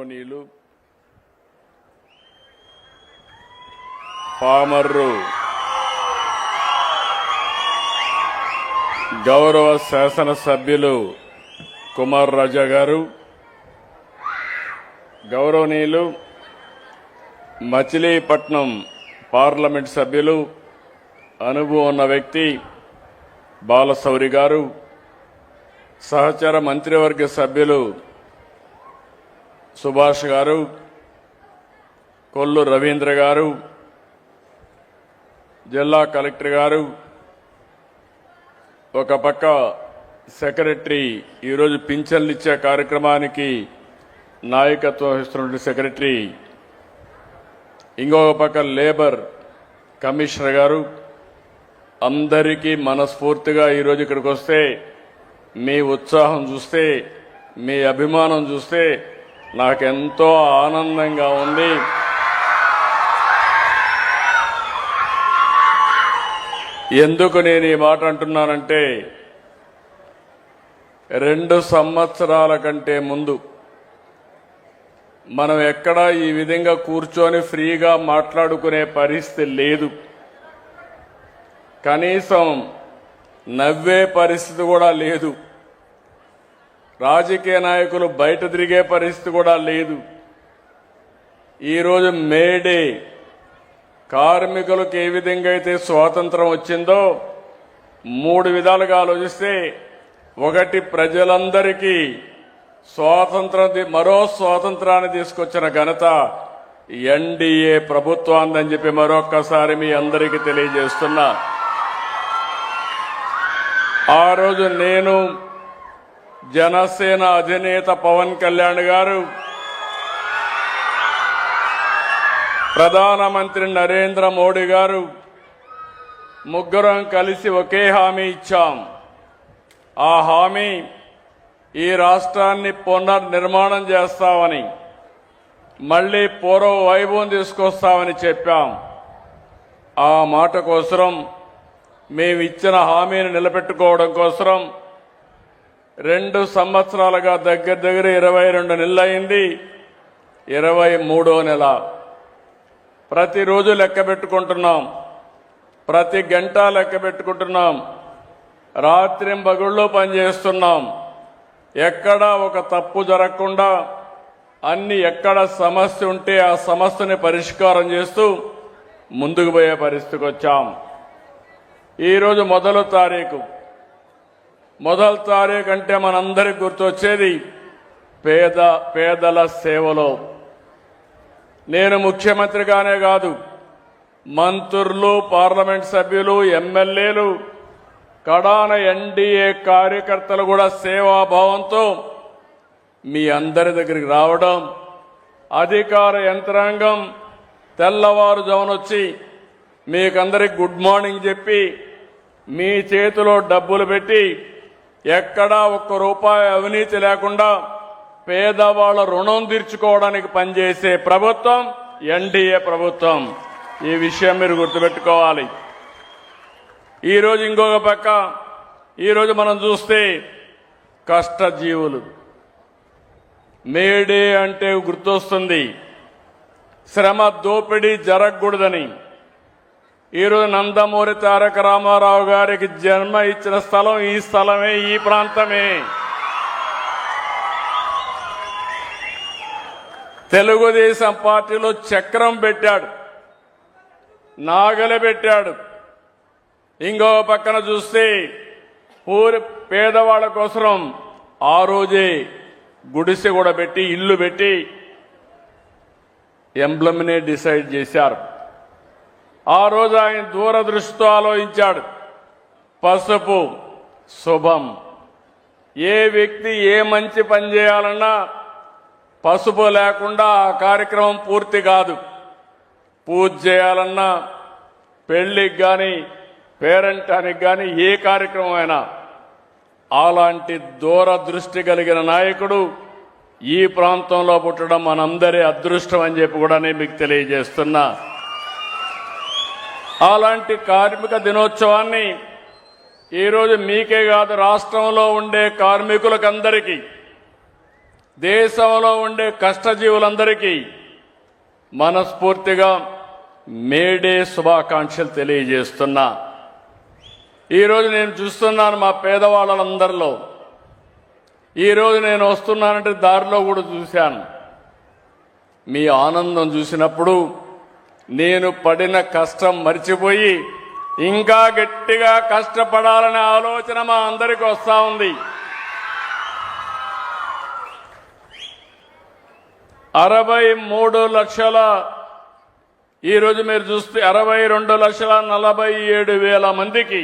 గౌరవనీయులు పామర్రు గౌరవ శాసనసభ్యులు కుమార్ రాజా గారు, గౌరవనీయులు మచిలీపట్నం పార్లమెంట్ సభ్యులు అనుభవం ఉన్న వ్యక్తి బాలశౌరి గారు, సహచర మంత్రివర్గ సభ్యులు సుభాష్ గారు, కొల్లు రవీంద్ర గారు, జిల్లా కలెక్టర్ గారు, ఒక పక్క సెక్రటరీ ఈరోజు పింఛన్లు ఇచ్చే కార్యక్రమానికి నాయకత్వం వహిస్తున్న సెక్రటరీ, ఇంకొక పక్క లేబర్ కమిషనర్ గారు, అందరికీ మనస్ఫూర్తిగా ఈరోజు ఇక్కడికి వస్తే మీ ఉత్సాహం చూస్తే, మీ అభిమానం చూస్తే నాకెంతో ఆనందంగా ఉంది. ఎందుకు నేను ఈ మాట అంటున్నానంటే, 2 సంవత్సరాల కంటే ముందు మనం ఎక్కడా ఈ విధంగా కూర్చొని ఫ్రీగా మాట్లాడుకునే పరిస్థితి లేదు. కనీసం నవ్వే పరిస్థితి కూడా లేదు. రాజకీయ నాయకులు బయట తిరిగే పరిస్థితి కూడా లేదు. ఈరోజు మేడే కార్మికులకు ఏ విధంగా అయితే స్వాతంత్రం వచ్చిందో 3 విధాలుగా ఆలోచిస్తే, ఒకటి ప్రజలందరికీ మరో స్వాతంత్రాన్ని తీసుకొచ్చిన ఘనత ఎన్డీఏ ప్రభుత్వాన్ని చెప్పి మరొక్కసారి మీ అందరికీ తెలియజేస్తున్నా. ఆ రోజు నేను, జనసేన అధినేత పవన్ కళ్యాణ్ గారు, ప్రధానమంత్రి నరేంద్ర మోడీ గారు ముగ్గురం కలిసి ఒకే హామీ ఇచ్చాం. ఆ హామీ ఈ రాష్ట్రాన్ని పునర్నిర్మాణం చేస్తామని, మళ్లీ పూర్వ వైభవం తీసుకొస్తామని చెప్పాం. ఆ మాట కోసం, మేమిచ్చిన హామీని నిలబెట్టుకోవడం కోసం 2 సంవత్సరాలుగా దగ్గర 22 నెలలు అయింది. 23వ నెల ప్రతిరోజు లెక్క పెట్టుకుంటున్నాం, ప్రతి గంట లెక్క పెట్టుకుంటున్నాం, రాత్రింబగళ్ళు పనిచేస్తున్నాం. ఎక్కడా ఒక తప్పు జరగకుండా ఎక్కడ సమస్య ఉంటే ఆ సమస్యని పరిష్కారం చేస్తూ ముందుకు పోయే పరిస్థితికి వచ్చాం. ఈరోజు మొదటి తారీఖు అంటే మనందరికి గుర్తొచ్చేది పేదల సేవలో. నేను ముఖ్యమంత్రిగానే కాదు, మంత్రులు, పార్లమెంట్ సభ్యులు, ఎమ్మెల్యేలు, కడాన ఎన్డీఏ కార్యకర్తలు కూడా సేవాభావంతో మీ అందరి దగ్గరికి రావడం, అధికార యంత్రాంగం తెల్లవారుజామునొచ్చి మీకందరికి గుడ్ మార్నింగ్ చెప్పి మీ చేతిలో డబ్బులు పెట్టి, ఎక్కడా ₹1 అవినీతి లేకుండా పేదవాళ్ల రుణం తీర్చుకోవడానికి పనిచేసే ప్రభుత్వం ఎన్డీఏ ప్రభుత్వం. ఈ విషయం మీరు గుర్తుపెట్టుకోవాలి. ఈరోజు ఇంకొక పక్క ఈరోజు మనం చూస్తే కష్టజీవులు, మేడే అంటే గుర్తొస్తుంది శ్రమ దోపిడీ జరగకూడదని. ఈరోజు నందమూరి తారక రామారావు గారికి జన్మ ఇచ్చిన స్థలం ఈ స్థలమే, ఈ ప్రాంతమే. తెలుగుదేశం పార్టీలో చక్రం పెట్టాడు, నాగలి పెట్టాడు. ఇంకో పక్కన చూస్తే పేదవాళ్ల కోసం ఆ రోజే గుడిసె కూడా పెట్టి, ఇల్లు పెట్టి ఎంబ్లమ్నే డిసైడ్ చేశారు. ఆ రోజు ఆయన దూరదృష్టితో ఆలోచించాడు. పసుపు శుభం. ఏ వ్యక్తి ఏ మంచి పని చేయాలన్నా పసుపు లేకుండా ఆ కార్యక్రమం పూర్తి కాదు. పూజ చేయాలన్నా, పెళ్లికి కానీ, పేరెంటానికి కానీ, ఏ కార్యక్రమం అయినా అలాంటి దూరదృష్టి కలిగిన నాయకుడు ఈ ప్రాంతంలో పుట్టడం మనందరి అదృష్టం అని చెప్పి కూడా నేను మీకు తెలియజేస్తున్నా. అలాంటి కార్మిక దినోత్సవాన్ని ఈరోజు మీకే కాదు, రాష్ట్రంలో ఉండే కార్మికులకందరికీ దేశంలో ఉండే కష్టజీవులందరికీ మనస్ఫూర్తిగా మేడే శుభాకాంక్షలు తెలియజేస్తున్నా. ఈరోజు నేను చూస్తున్నాను మా పేదవాళ్ళందరిలో, ఈరోజు నేను వస్తున్నానంటే దారిలో కూడా చూశాను. మీ ఆనందం చూసినప్పుడు నేను పడిన కష్టం మర్చిపోయి ఇంకా గట్టిగా కష్టపడాలనే ఆలోచన మా అందరికీ వస్తూ ఉంది. 63 లక్షల, ఈరోజు మీరు చూస్తే 62,47,000 మందికి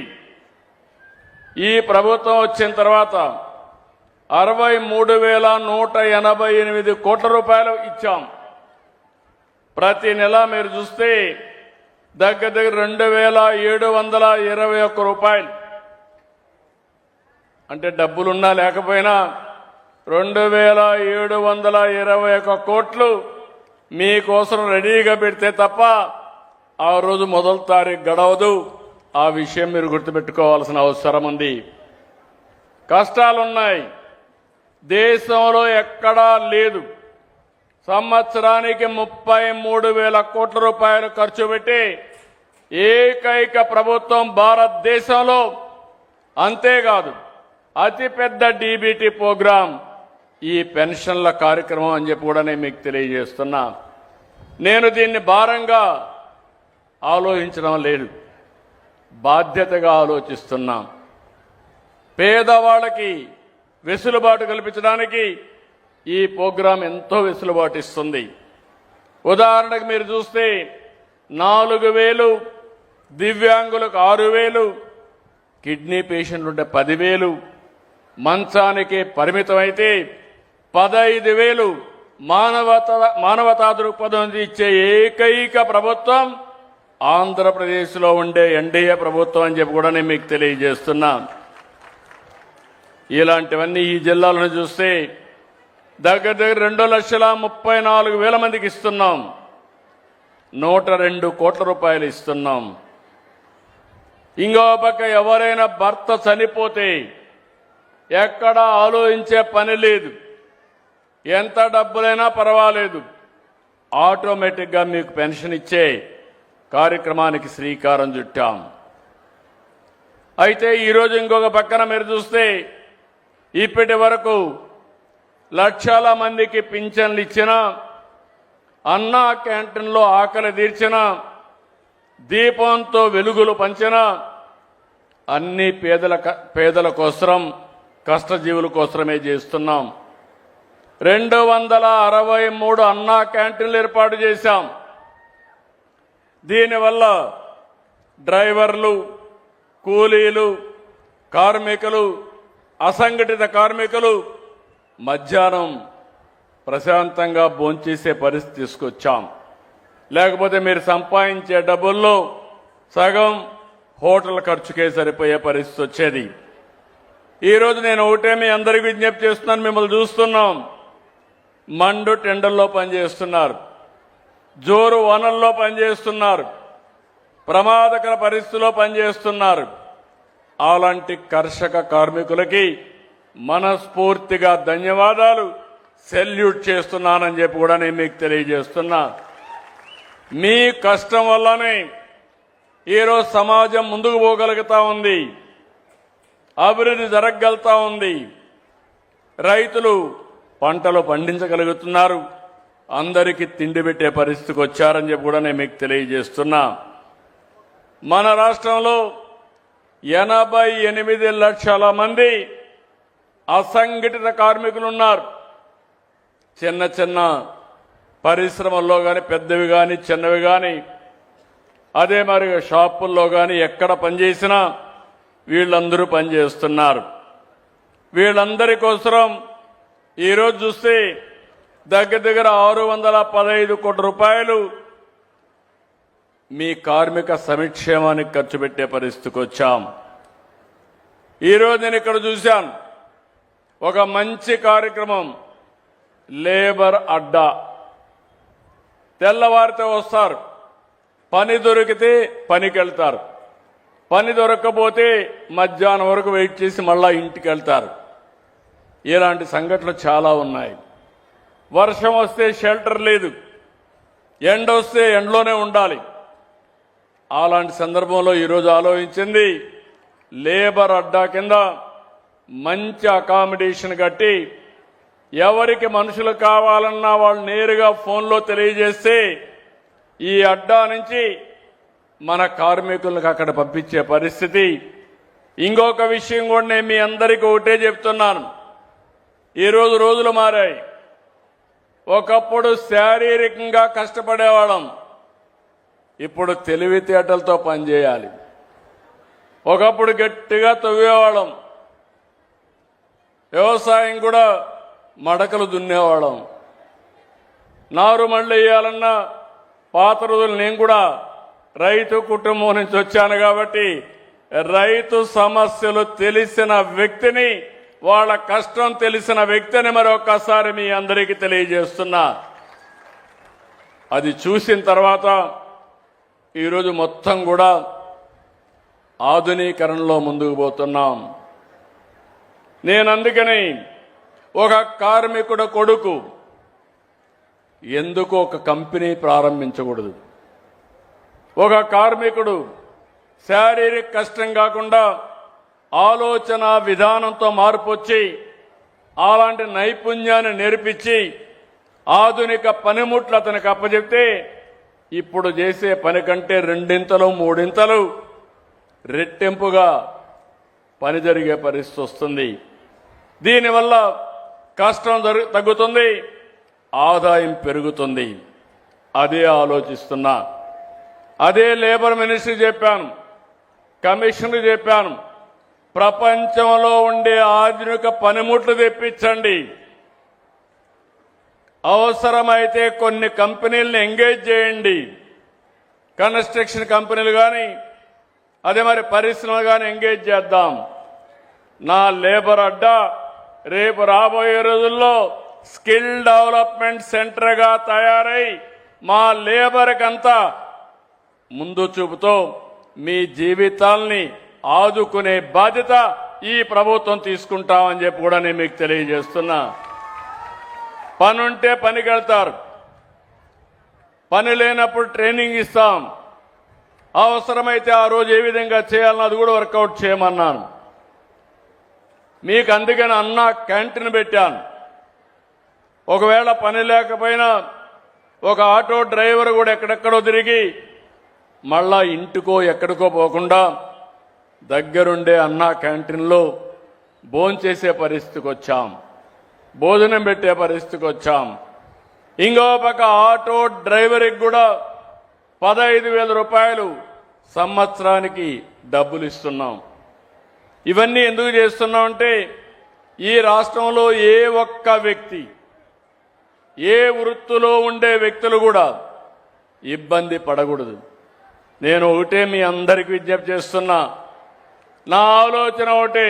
ఈ ప్రభుత్వం వచ్చిన తర్వాత 63,188 కోట్ల రూపాయలు ఇచ్చాం. ప్రతి నెల మీరు చూస్తే దగ్గర 2,721 రూపాయలు, అంటే డబ్బులున్నా లేకపోయినా 2,721 కోట్లు మీకోసం రెడీగా పెడితే తప్ప ఆ రోజు మొదటి తారీఖు గడవదు. ఆ విషయం మీరు గుర్తుపెట్టుకోవాల్సిన అవసరం ఉంది. కష్టాలున్నాయి, దేశంలో ఎక్కడా లేదు. సంవత్సరానికి 33,000 కోట్ల రూపాయలు ఖర్చు పెట్టి ఏకైక ప్రభుత్వం భారతదేశంలో. అంతేకాదు, అతిపెద్ద డీబీటీ ప్రోగ్రాం ఈ పెన్షన్ల కార్యక్రమం అని చెప్పి కూడా నేను మీకు తెలియజేస్తున్నా. నేను దీన్ని భారంగా ఆలోచించడం లేదు, బాధ్యతగా ఆలోచిస్తున్నా. పేదవాళ్ళకి వెసులుబాటు కల్పించడానికి ఈ ప్రోగ్రాం ఎంతో వెసులుబాటు ఇస్తుంది. ఉదాహరణకు మీరు చూస్తే 4,000, దివ్యాంగులకు 6,000, కిడ్నీ పేషెంట్లు ఉంటే 10,000, మంచానికి పరిమితమైతే 15,000 మానవతా దృక్పథం ఇచ్చే ఏకైక ప్రభుత్వం ఆంధ్రప్రదేశ్లో ఉండే ఎన్డీఏ ప్రభుత్వం అని చెప్పి కూడా నేను మీకు తెలియజేస్తున్నా. ఇలాంటివన్నీ ఈ జిల్లాలను చూస్తే దగ్గర 2,34,000 మందికి ఇస్తున్నాం. 102 కోట్ల రూపాయలు ఇస్తున్నాం. ఇంకో పక్క ఎవరైనా భర్త చనిపోతే ఎక్కడ ఆలోచించే పని లేదు, ఎంత డబ్బులైనా పర్వాలేదు, ఆటోమేటిక్గా మీకు పెన్షన్ ఇచ్చే కార్యక్రమానికి శ్రీకారం చుట్టాం. అయితే ఈరోజు ఇంకొక పక్కన మీరు చూస్తే ఇప్పటి వరకు లక్షల మందికి పింఛన్లు ఇచ్చిన, అన్నా క్యాంటీన్లో ఆకలి తీర్చిన, దీపంతో వెలుగులు పంచిన, అన్ని పేదల కోసం, కష్టజీవుల కోసమే చేస్తున్నాం. 263 అన్నా క్యాంటీన్లు ఏర్పాటు చేశాం. దీనివల్ల డ్రైవర్లు, కూలీలు, కార్మికులు, అసంఘటిత కార్మికులు మధ్యాహ్నం ప్రశాంతంగా భోంచేసే పరిస్థితి తీసుకొచ్చాం. లేకపోతే మీరు సంపాదించే డబ్బుల్లో సగం హోటల్ ఖర్చుకే సరిపోయే పరిస్థితి వచ్చేది. ఈరోజు నేను ఒకటే మీ అందరికీ విజ్ఞప్తి చేస్తున్నాను. మిమ్మల్ని చూస్తున్నాం, మండు టెండర్లో పనిచేస్తున్నారు, జోరు వనల్లో పనిచేస్తున్నారు, ప్రమాదకర పరిస్థితుల్లో పనిచేస్తున్నారు. అలాంటి కర్షక కార్మికులకి మనస్ఫూర్తిగా ధన్యవాదాలు, సెల్యూట్ చేస్తున్నానని చెప్పి కూడా నేను మీకు తెలియజేస్తున్నా. మీ కష్టం వల్లనే ఈరోజు సమాజం ముందుకు పోగలుగుతా ఉంది, అభివృద్ధి జరగగలుగుతా ఉంది, రైతులు పంటలు పండించగలుగుతున్నారు, అందరికీ తిండి పెట్టే పరిస్థితికి వచ్చారని చెప్పి కూడా నేను మీకు తెలియజేస్తున్నా. మన రాష్ట్రంలో 88 లక్షల మంది అసంఘటిత కార్మికులు ఉన్నారు. చిన్న చిన్న పరిశ్రమల్లో కానీ, పెద్దవి కానీ, చిన్నవి కానీ, అదే మరి షాపుల్లో కానీ ఎక్కడ పనిచేసినా వీళ్ళందరూ పనిచేస్తున్నారు. వీళ్ళందరి కోసం ఈరోజు చూస్తే దగ్గర 615 కోట్ల రూపాయలు మీ కార్మిక సంక్షేమానికి ఖర్చు పెట్టే పరిస్థితికి వచ్చాం. ఈరోజు నేను ఇక్కడ చూశాను ఒక మంచి కార్యక్రమం, లేబర్ అడ్డా. తెల్లవారితే వస్తారు, పని దొరికితే పనికి వెళ్తారు, పని దొరక్కపోతే మధ్యాహ్నం వరకు వెయిట్ చేసి మళ్ళా ఇంటికి వెళ్తారు. ఇలాంటి సంఘటనలు చాలా ఉన్నాయి. వర్షం వస్తే షెల్టర్ లేదు, ఎండ వస్తే ఎండలోనే ఉండాలి. అలాంటి సందర్భంలో ఈరోజు ఆలోచించింది లేబర్ అడ్డా కింద మంచి అకామిడేషన్ కట్టి ఎవరికి మనుషులు కావాలన్నా వాళ్ళు నేరుగా ఫోన్లో తెలియజేస్తే ఈ అడ్డా నుంచి మన కార్మికులకు అక్కడ పంపించే పరిస్థితి. ఇంకొక విషయం కూడా నేను మీ అందరికీ ఒకటే చెప్తున్నాను, ఈరోజు రోజులు మారాయి. ఒకప్పుడు శారీరకంగా కష్టపడేవాళ్ళం, ఇప్పుడు తెలివితేటలతో పనిచేయాలి. ఒకప్పుడు గట్టిగా తవ్వేవాళ్ళం, వ్యవసాయం కూడా మడకలు దున్నేవాళ్ళం. నారు మళ్ళీ వేయాలన్నా పాత రోజులు నేను కూడా రైతు కుటుంబం నుంచి వచ్చాను కాబట్టి రైతు సమస్యలు తెలిసిన వ్యక్తిని, వాళ్ళ కష్టం తెలిసిన వ్యక్తిని మరొకసారి మీ అందరికీ తెలియజేస్తున్నా. అది చూసిన తర్వాత ఈరోజు మొత్తం కూడా ఆధునీకరణలో ముందుకు పోతున్నాం. నేను అందుకని ఒక కార్మికుడు కొడుకు ఎందుకు ఒక కంపెనీ ప్రారంభించకూడదు? ఒక కార్మికుడు శారీరక కష్టం కాకుండా ఆలోచన విధానంతో మార్పు వచ్చి అలాంటి నైపుణ్యాన్ని నేర్పించి ఆధునిక పనిముట్లు అతనికి అప్పచెప్తే ఇప్పుడు చేసే పని కంటే రెండింతలు మూడింతలు రెట్టింపుగా పని జరిగే పరిస్థితి వస్తుంది. దీనివల్ల కష్టం తగ్గుతుంది, ఆదాయం పెరుగుతుంది. అదే ఆలోచిస్తున్నా. అదే లేబర్ మినిస్ట్రీ చెప్పాను, కమిషనర్ చెప్పాను, ప్రపంచంలో ఉండే ఆధునిక పనిముట్లు తెప్పించండి. అవసరమైతే కొన్ని కంపెనీలను ఎంగేజ్ చేయండి. కన్స్ట్రక్షన్ కంపెనీలు కానీ అదే మరి పరిశ్రమలు కానీ ఎంగేజ్ చేద్దాం. నా లేబర్ అడ్డా రేపు రాబోయే రోజుల్లో స్కిల్ డెవలప్మెంట్ సెంటర్గా తయారై మా లేబర్కంతా ముందు చూపుతో మీ జీవితాల్ని ఆదుకునే బాధ్యత ఈ ప్రభుత్వం తీసుకుంటామని చెప్పి కూడా నేను మీకు తెలియజేస్తున్నా. పనుంటే పనికి వెళ్తారు, పని లేనప్పుడు ట్రైనింగ్ ఇస్తాం. అవసరమైతే ఆ రోజు ఏ విధంగా చేయాలన్నో అది కూడా వర్కౌట్ చేయమన్నాను. మీకు అందుకని అన్నా క్యాంటీన్ పెట్టాను. ఒకవేళ పని లేకపోయినా ఒక ఆటో డ్రైవర్ కూడా ఎక్కడెక్కడో తిరిగి మళ్ళా ఇంటికో ఎక్కడికో పోకుండా దగ్గరుండే అన్నా క్యాంటీన్లో భోంచేసే పరిస్థితికి వచ్చాం, భోజనం పెట్టే పరిస్థితికి వచ్చాం. ఇంకో పక్క ఆటో డ్రైవర్కి కూడా 15,000 రూపాయలు సంవత్సరానికి డబ్బులు ఇస్తున్నాం. ఇవన్నీ ఎందుకు చేస్తున్నామంటే ఈ రాష్ట్రంలో ఏ ఒక్క వ్యక్తి, ఏ వృత్తిలో ఉండే వ్యక్తులు కూడా ఇబ్బంది పడకూడదు. నేను ఒకటే మీ అందరికీ విజ్ఞప్తి చేస్తున్నా. నా ఆలోచన ఒకటే.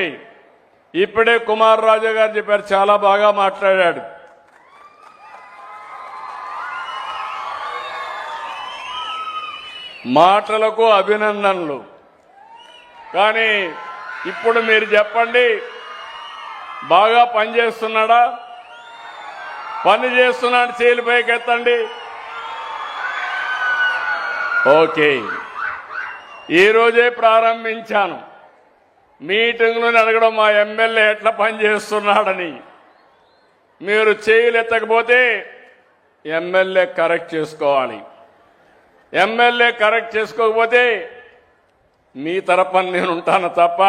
ఇప్పుడే కుమార్ రాజా గారు చెప్పారు, చాలా బాగా మాట్లాడాడు. మాటలకు అభినందనలు. కానీ ఇప్పుడు మీరు చెప్పండి, బాగా పని చేస్తున్నాడా? పని చేస్తున్నాడు, చేతులు పైకెత్తండి. ఓకే, ఈరోజే ప్రారంభించాను. మీటింగ్లోనే అడగడం మా ఎమ్మెల్యే ఎట్లా పనిచేస్తున్నాడని. మీరు చేయలు ఎత్తకపోతే ఎమ్మెల్యే కరెక్ట్ చేసుకోవాలి. ఎమ్మెల్యే కరెక్ట్ చేసుకోకపోతే మీ తరపున నేను ఉంటాను తప్ప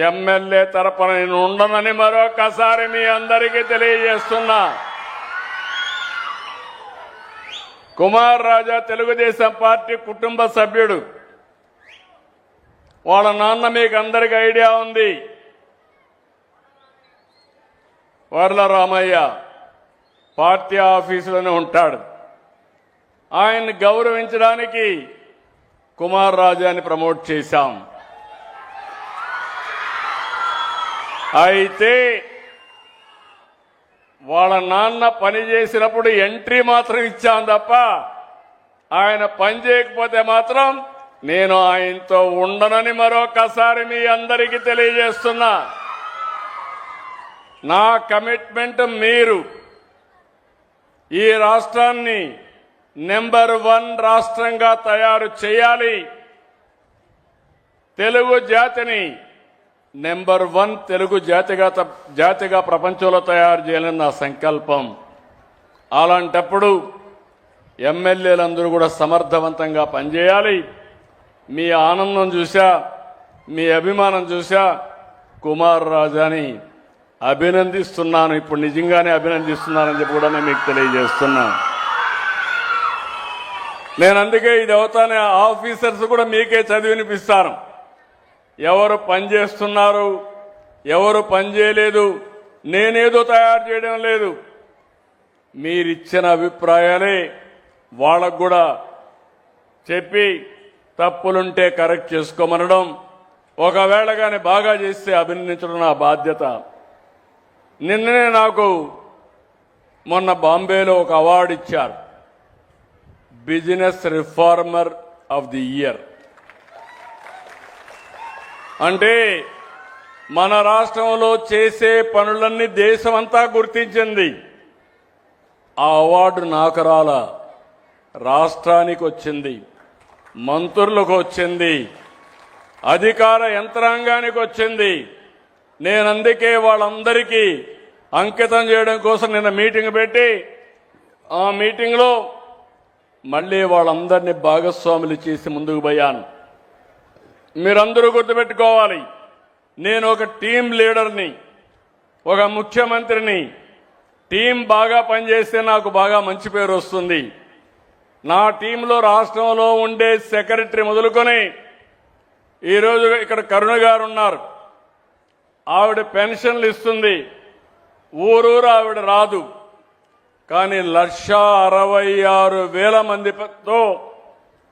ఎమ్మెల్యే తరపున నేను ఉండనని మరొకసారి మీ అందరికీ తెలియజేస్తున్నా. కుమార్ రాజా తెలుగుదేశం పార్టీ కుటుంబ సభ్యుడు. వాళ్ళ నాన్న మీకు అందరికీ ఐడియా ఉంది, వర్ల రామయ్య పార్టీ ఆఫీసులోనే ఉంటాడు. ఆయన్ని గౌరవించడానికి కుమార్ రాజాని ప్రమోట్ చేశాం. అయితే వాళ్ళ నాన్న పని చేసినప్పుడు ఎంట్రీ మాత్రం ఇచ్చాం తప్ప ఆయన పని చేయకపోతే మాత్రం నేను ఆయనతో ఉండనని మరొకసారి మీ అందరికీ తెలియజేస్తున్నా. నా కమిట్మెంట్ మీరు ఈ రాష్ట్రాన్ని నెంబర్ 1 రాష్ట్రంగా తయారు చేయాలి. తెలుగు జాతిని నెంబర్ 1 తెలుగు జాతిగా ప్రపంచంలో తయారు చేయాలని నా సంకల్పం. అలాంటప్పుడు ఎమ్మెల్యేలందరూ కూడా సమర్థవంతంగా పనిచేయాలి. మీ ఆనందం చూసా, మీ అభిమానం చూసా కుమార్ రాజాని అభినందిస్తున్నాను. ఇప్పుడు నిజంగానే అభినందిస్తున్నానని చెప్పి కూడా నేను మీకు తెలియజేస్తున్నాను. నేను అందుకే ఇది అవుతానే ఆఫీసర్స్ కూడా మీకే చదివినిపిస్తాను. ఎవరు పని చేస్తున్నారు, ఎవరు పని చేయలేదు, నేనేదో తయారు చేయడం లేదు. మీరిచ్చిన అభిప్రాయాలే వాళ్ళకు కూడా చెప్పి తప్పులుంటే కరెక్ట్ చేసుకోమనడం, ఒకవేళ కానీ బాగా చేస్తే అభినందించడం నా బాధ్యత. నిన్ననే నాకు మొన్న బాంబేలో ఒక అవార్డు ఇచ్చారు, business reformer of the year. అంటే మన రాష్ట్రంలో చేసే పనులన్నీ దేశమంతా గుర్తించింది. ఆ అవార్డు నాకు రాలా, రాష్ట్రానికి వచ్చింది, మంత్రులకు వచ్చింది, అధికార యంత్రాంగానికి వచ్చింది. నేను అందుకే వాళ్ళందరికీ అంకితం చేయడం కోసం నిన్న మీటింగ్ పెట్టి ఆ మీటింగ్లో మళ్ళీ వాళ్ళందరినీ భాగస్వాములు చేసి ముందుకు పోయాను. మీరందరూ గుర్తుపెట్టుకోవాలి, నేను ఒక టీం లీడర్ని, ఒక ముఖ్యమంత్రిని. టీం బాగా పనిచేస్తే నాకు బాగా మంచి పేరు వస్తుంది. నా టీంలో రాష్ట్రంలో ఉండే సెక్రటరీ మొదలుకొని ఈరోజు ఇక్కడ కరుణ గారు ఉన్నారు, ఆవిడ పెన్షన్లు ఇస్తుంది. ఊరూరు ఆవిడ రాదు, కానీ 1,66,000 మందితో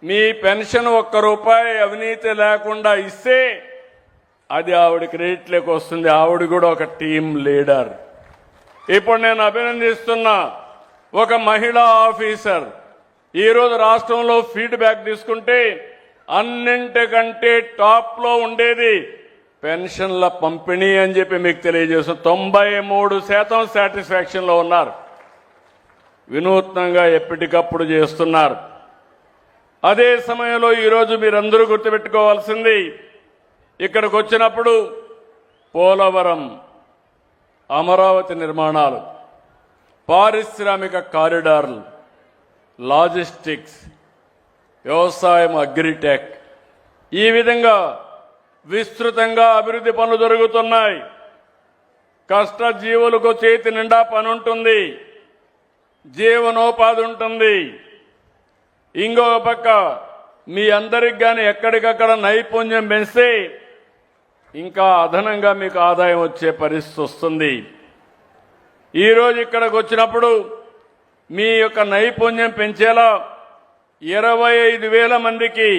మీ పెన్షన్ ₹1 అవినీతి లేకుండా ఇస్తే అది ఆవిడ క్రెడిట్లోకి వస్తుంది. ఆవిడ కూడా ఒక టీం లీడర్. ఇప్పుడు నేను అభినందిస్తున్న ఒక మహిళా ఆఫీసర్ ఈరోజు రాష్ట్రంలో ఫీడ్బ్యాక్ తీసుకుంటే అన్నింటికంటే టాప్లో ఉండేది పెన్షన్ల పంపిణీ అని చెప్పి మీకు తెలియజేస్తాను. 93% సాటిస్ఫాక్షన్లో ఉన్నారు. వినూత్నంగా ఎప్పటికప్పుడు చేస్తున్నారు. అదే సమయంలో ఈరోజు మీరందరూ గుర్తుపెట్టుకోవాల్సింది, ఇక్కడికి వచ్చినప్పుడు పోలవరం, అమరావతి నిర్మాణాలు, పారిశ్రామిక కారిడార్లు, లాజిస్టిక్స్, వ్యవసాయం, అగ్రిటెక్, ఈ విధంగా విస్తృతంగా అభివృద్ధి పనులు జరుగుతున్నాయి. కష్టజీవులకు చేతి నిండా పని ఉంటుంది, జీవనోపాధి ఉంటుంది. ఇంకొక పక్క మీ అందరికి కానీ ఎక్కడికక్కడ నైపుణ్యం పెంచితే ఇంకా అదనంగా మీకు ఆదాయం వచ్చే పరిస్థితి వస్తుంది. ఈరోజు ఇక్కడికి వచ్చినప్పుడు మీ యొక్క నైపుణ్యం పెంచేలా 25,000 మందికి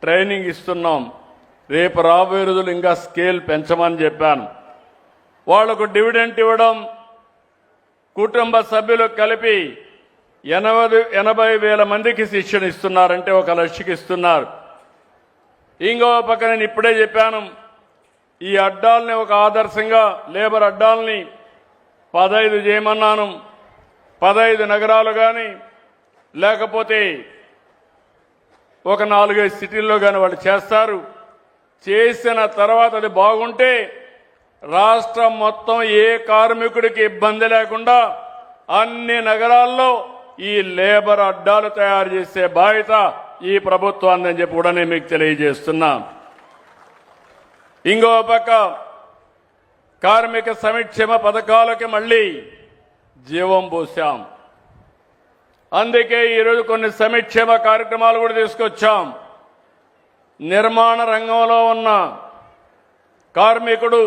ట్రైనింగ్ ఇస్తున్నాం. రేపు రాబోయే రోజులు ఇంకా స్కేల్ పెంచమని చెప్పాను. వాళ్లకు డివిడెంట్ ఇవ్వడం, కుటుంబ సభ్యులకు కలిపి 80,000 మందికి శిక్షణ ఇస్తున్నారంటే 1 లక్షకి ఇస్తున్నారు. ఇంకో పక్క నేను ఇప్పుడే చెప్పాను, ఈ అడ్డాలని ఒక ఆదర్శంగా లేబర్ అడ్డాలని 15 చేయమన్నాను. 15 నగరాలు కానీ లేకపోతే ఒక 4-5 సిటీల్లో కానీ వాళ్ళు చేస్తారు. చేసిన తర్వాత అది బాగుంటే రాష్ట్రం మొత్తం ఏ కార్మికుడికి ఇబ్బంది లేకుండా అన్ని నగరాల్లో ఈ లేబర్ అడ్డాలు తయారు చేసే బాధ్యత ఈ ప్రభుత్వాన్ని అని చెప్పి కూడా నేను మీకు తెలియజేస్తున్నా. ఇంకో పక్క కార్మిక సంక్షేమ పథకాలకి మళ్ళీ జీవం పోసాం. అందుకే ఈరోజు కొన్ని సంక్షేమ కార్యక్రమాలు కూడా తీసుకొచ్చాం. నిర్మాణ రంగంలో ఉన్న కార్మికుడు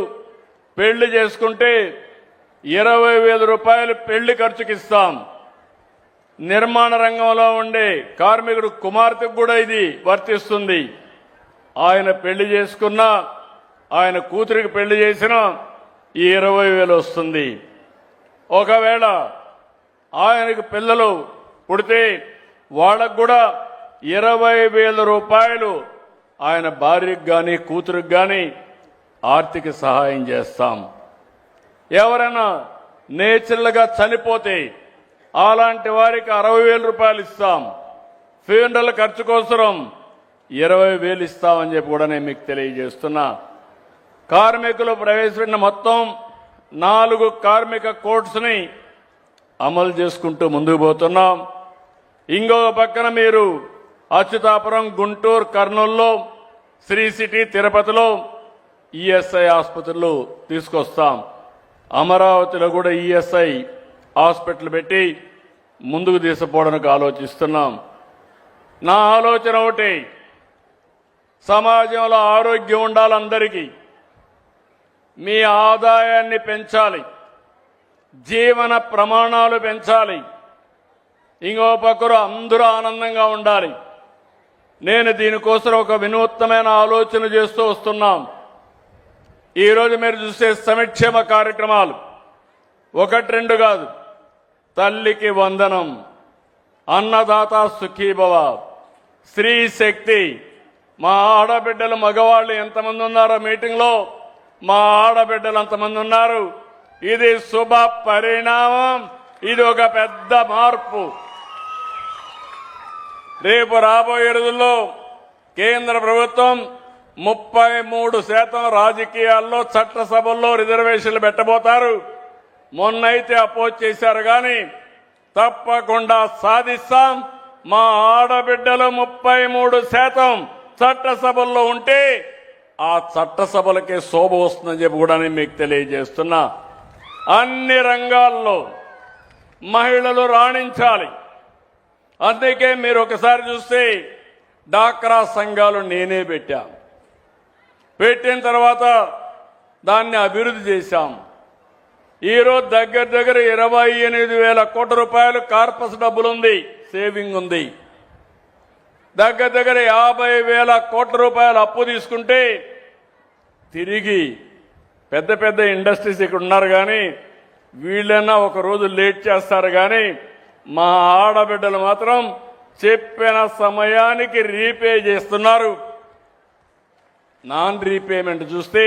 పెళ్లి చేసుకుంటే 20,000 రూపాయలు పెళ్లి ఖర్చుకి ఇస్తాం. నిర్మాణ రంగంలో ఉండే కార్మికుడు కుమార్తెకు కూడా ఇది వర్తిస్తుంది. ఆయన పెళ్లి చేసుకున్నా, ఆయన కూతురికి పెళ్లి చేసినా ఈ 20,000 వస్తుంది. ఒకవేళ ఆయనకు పిల్లలు పుడితే వాళ్ళకు కూడా 20,000 రూపాయలు ఆయన భార్యకు కానీ కూతురికి కానీ ఆర్థిక సహాయం చేస్తాం. ఎవరైనా నేచురల్గా చనిపోతే అలాంటి వారికి 60,000 రూపాయలు ఇస్తాం. ఫ్యూనరల్ ఖర్చు కోసం 20,000 ఇస్తామని చెప్పి కూడా నేను మీకు తెలియజేస్తున్నా. కార్మికులు ప్రవేశపెట్టిన మొత్తం 4 కార్మిక కోడ్స్ని అమలు చేసుకుంటూ ముందుకు పోతున్నాం. ఇంకొక పక్కన మీరు అచ్యుతాపురం, గుంటూరు, కర్నూలులో, శ్రీ సిటీ, తిరుపతిలో ఈఎస్ఐ ఆసుపత్రులు తీసుకొస్తాం. అమరావతిలో కూడా ఈఎస్ఐ హాస్పిటల్ పెట్టి ముందుకు తీసుకుపోవడానికి ఆలోచిస్తున్నాం. నా ఆలోచన ఒకటి, సమాజంలో ఆరోగ్యం ఉండాలి. అందరికీ మీ ఆదాయాన్ని పెంచాలి, జీవన ప్రమాణాలు పెంచాలి. ఇంకో పక్కన అందరూ ఆనందంగా ఉండాలి. నేను దీనికోసం ఒక వినూత్నమైన ఆలోచన చేస్తూ వస్తున్నాం. ఈరోజు మీరు చూసే సంక్షేమ కార్యక్రమాలు 1-2 కాదు. తల్లికి వందనం, అన్నదాత సుఖీభవ, స్త్రీ శక్తి. మా ఆడబిడ్డలు మగవాళ్ళు ఎంతమంది ఉన్నారో మీటింగ్లో, మా ఆడబిడ్డలు అంతమంది ఉన్నారు. ఇది శుభ పరిణామం. ఇది ఒక పెద్ద మార్పు. రేపు రాబోయే రోజుల్లో కేంద్ర ప్రభుత్వం 33% రాజకీయాల్లో, చట్టసభల్లో రిజర్వేషన్లు పెట్టబోతారు. మొన్నైతే అపోజ్ చేశారు, కానీ తప్పకుండా సాధిస్తాం. మా ఆడబిడ్డలు 33% చట్టసభల్లో ఉంటే ఆ చట్టసభలకే శోభ వస్తుందని చెప్పి కూడా నేను మీకు తెలియజేస్తున్నా. అన్ని రంగాల్లో మహిళలు రాణించాలి. అందుకే మీరు ఒకసారి చూస్తే డాక్రా సంఘాలు నేనే పెట్టిన తర్వాత దాన్ని అభివృద్ధి చేశాం. ఈరోజు దగ్గర 28,000 కోట్ల రూపాయలు కార్పస్ డబ్బులుంది, సేవింగ్ ఉంది. దగ్గర 50,000 కోట్ల రూపాయలు అప్పు తీసుకుంటే తిరిగి పెద్ద ఇండస్ట్రీస్ ఇక్కడ ఉన్నారు, కానీ వీళ్ళైనా ఒక రోజు లేట్ చేస్తారు. కానీ మా ఆడబిడ్డలు మాత్రం చెప్పిన సమయానికి రీపే చేస్తున్నారు. నాన్ రీపేమెంట్ చూస్తే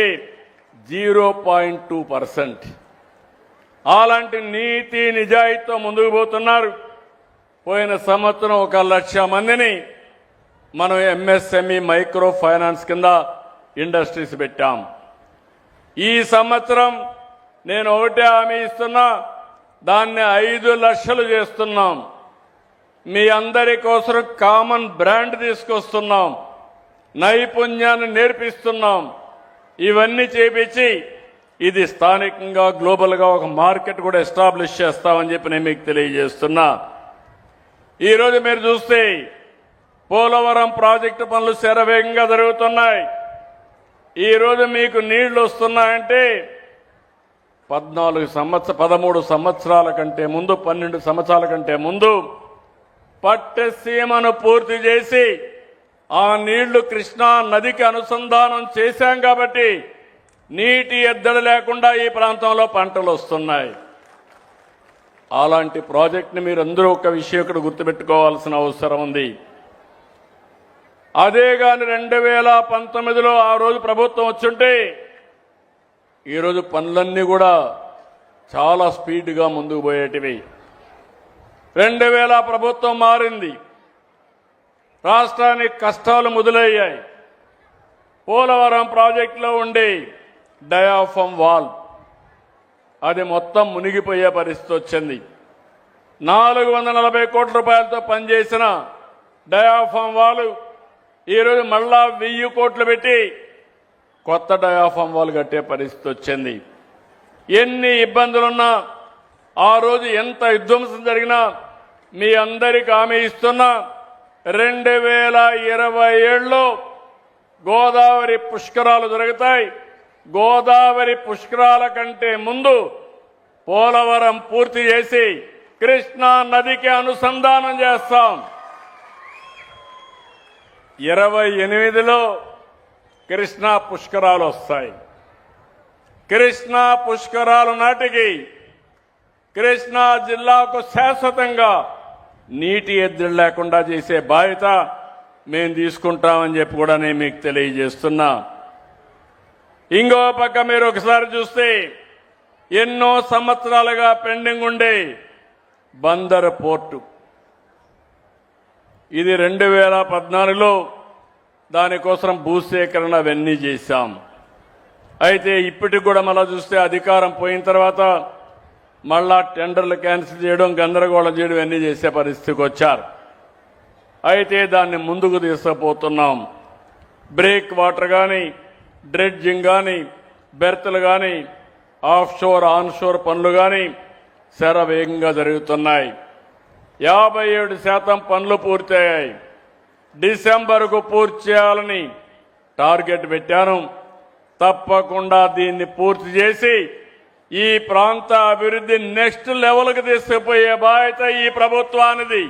0.2%. అలాంటి నీతి నిజాయితీతో ముందుకు పోతున్నారు. పోయిన సంవత్సరం 1,00,000 మందిని మనం ఎంఎస్ఎంఈ మైక్రో ఫైనాన్స్ కింద ఇండస్ట్రీస్ పెట్టాం. ఈ సంవత్సరం నేను ఒకటే హామీ ఇస్తున్నా, దాన్ని 5 లక్షలు చేస్తున్నాం. మీ అందరి కోసం కామన్ బ్రాండ్ తీసుకొస్తున్నాం, నైపుణ్యాన్ని నేర్పిస్తున్నాం. ఇవన్నీ చేపించి ఇది స్థానికంగా, గ్లోబల్గా ఒక మార్కెట్ కూడా ఎస్టాబ్లిష్ చేస్తామని చెప్పి నేను మీకు తెలియజేస్తున్నా. ఈరోజు మీరు చూస్తే పోలవరం ప్రాజెక్టు పనులు శరవేగంగా జరుగుతున్నాయి. ఈరోజు మీకు నీళ్లు వస్తున్నాయంటే 13 సంవత్సరాల కంటే ముందు, 12 సంవత్సరాల కంటే ముందు పట్టసీమను పూర్తి చేసి ఆ నీళ్లు కృష్ణా నదికి అనుసంధానం చేశాం. కాబట్టి నీటి ఎద్దడి లేకుండా ఈ ప్రాంతంలో పంటలు వస్తున్నాయి. అలాంటి ప్రాజెక్టుని మీరందరూ ఒక విషయం ఇక్కడ గుర్తుపెట్టుకోవాల్సిన అవసరం ఉంది. అదే గాని 2019లో ఆ రోజు ప్రభుత్వం వచ్చుంటే ఈరోజు పనులన్నీ కూడా చాలా స్పీడ్గా ముందుకు పోయేటివి. 2000 ప్రభుత్వం మారింది, రాష్ట్రానికి కష్టాలు మొదలయ్యాయి. పోలవరం ప్రాజెక్టులో ఉండే డయాఫ్రమ్ వాల్ అది మొత్తం మునిగిపోయే పరిస్థితి వచ్చింది. 440 కోట్ల రూపాయలతో పనిచేసిన డయాఫ్రమ్ వాల్ ఈరోజు మళ్ళా 1000 కోట్లు పెట్టి కొత్త డయాఫ్రమ్ వాల్ కట్టే పరిస్థితి వచ్చింది. ఎన్ని ఇబ్బందులున్నా, ఆ రోజు ఎంత విధ్వంసం జరిగినా మీ అందరికీ హామీ ఇస్తున్నా, 2027లో గోదావరి పుష్కరాలు జరుగుతాయి. గోదావరి పుష్కరాల కంటే ముందు పోలవరం పూర్తి చేసి కృష్ణా నదికి అనుసంధానం చేస్తాం. 28లో కృష్ణా పుష్కరాలు వస్తాయి. కృష్ణా పుష్కరాలు నాటికి కృష్ణా జిల్లాకు శాశ్వతంగా నీటి ఎద్దడి లేకుండా చేసే బాధ్యత మేము తీసుకుంటామని చెప్పి కూడా నేను మీకు తెలియజేస్తున్నా. ఇంకో పక్క మీరు ఒకసారి చూస్తే ఎన్నో సంవత్సరాలుగా పెండింగ్ ఉండే బందర్ పోర్టు ఇది 2014లో దానికోసం భూసేకరణ అవన్నీ చేశాం. అయితే ఇప్పటికి కూడా మళ్ళా చూస్తే అధికారం పోయిన తర్వాత మళ్ళా టెండర్లు క్యాన్సిల్ చేయడం, గందరగోళం చేయడం అన్నీ చేసే పరిస్థితికి వచ్చారు. అయితే దాన్ని ముందుకు తీసుకుపోతున్నాం. బ్రేక్ వాటర్ కానీ, డ్రెడ్జింగ్ కానీ, బెర్త్లు కానీ, ఆఫ్ షోర్ ఆన్ షోర్ పనులు కానీ శరవేగంగా జరుగుతున్నాయి. 57% పనులు పూర్తయ్యాయి. డిసెంబర్కు పూర్తి చేయాలని టార్గెట్ పెట్టాను. తప్పకుండా దీన్ని పూర్తి చేసి ఈ ప్రాంత అభివృద్ధి నెక్స్ట్ లెవెల్కి తీసుకుపోయే బాధ్యత ఈ ప్రభుత్వానిది.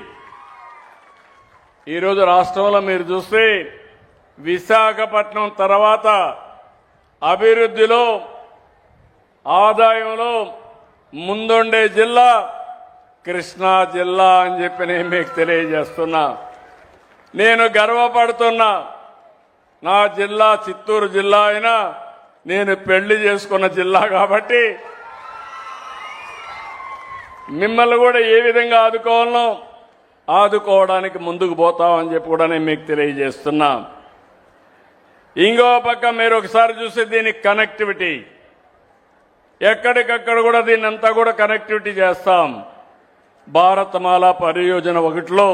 ఈరోజు రాష్ట్రంలో మీరు చూస్తే విశాఖపట్నం తర్వాత అభివృద్ధిలో, ఆదాయంలో ముందుండే జిల్లా కృష్ణా జిల్లా అని చెప్పి నేను మీకు తెలియజేస్తున్నా. నేను గర్వపడుతున్నా. నా జిల్లా చిత్తూరు జిల్లా అయినా నేను పెళ్లి చేసుకున్న జిల్లా కాబట్టి మిమ్మల్ని కూడా ఏ విధంగా ఆదుకోవాలనో ఆదుకోవడానికి ముందుకు పోతామని చెప్పి కూడా నేను మీకు తెలియజేస్తున్నా. ఇంకో పక్క మీరు ఒకసారి చూస్తే దీని కనెక్టివిటీ ఎక్కడికక్కడ కూడా దీన్ని అంతా కూడా కనెక్టివిటీ చేస్తాం. భారతమాల పరియోజన 1లో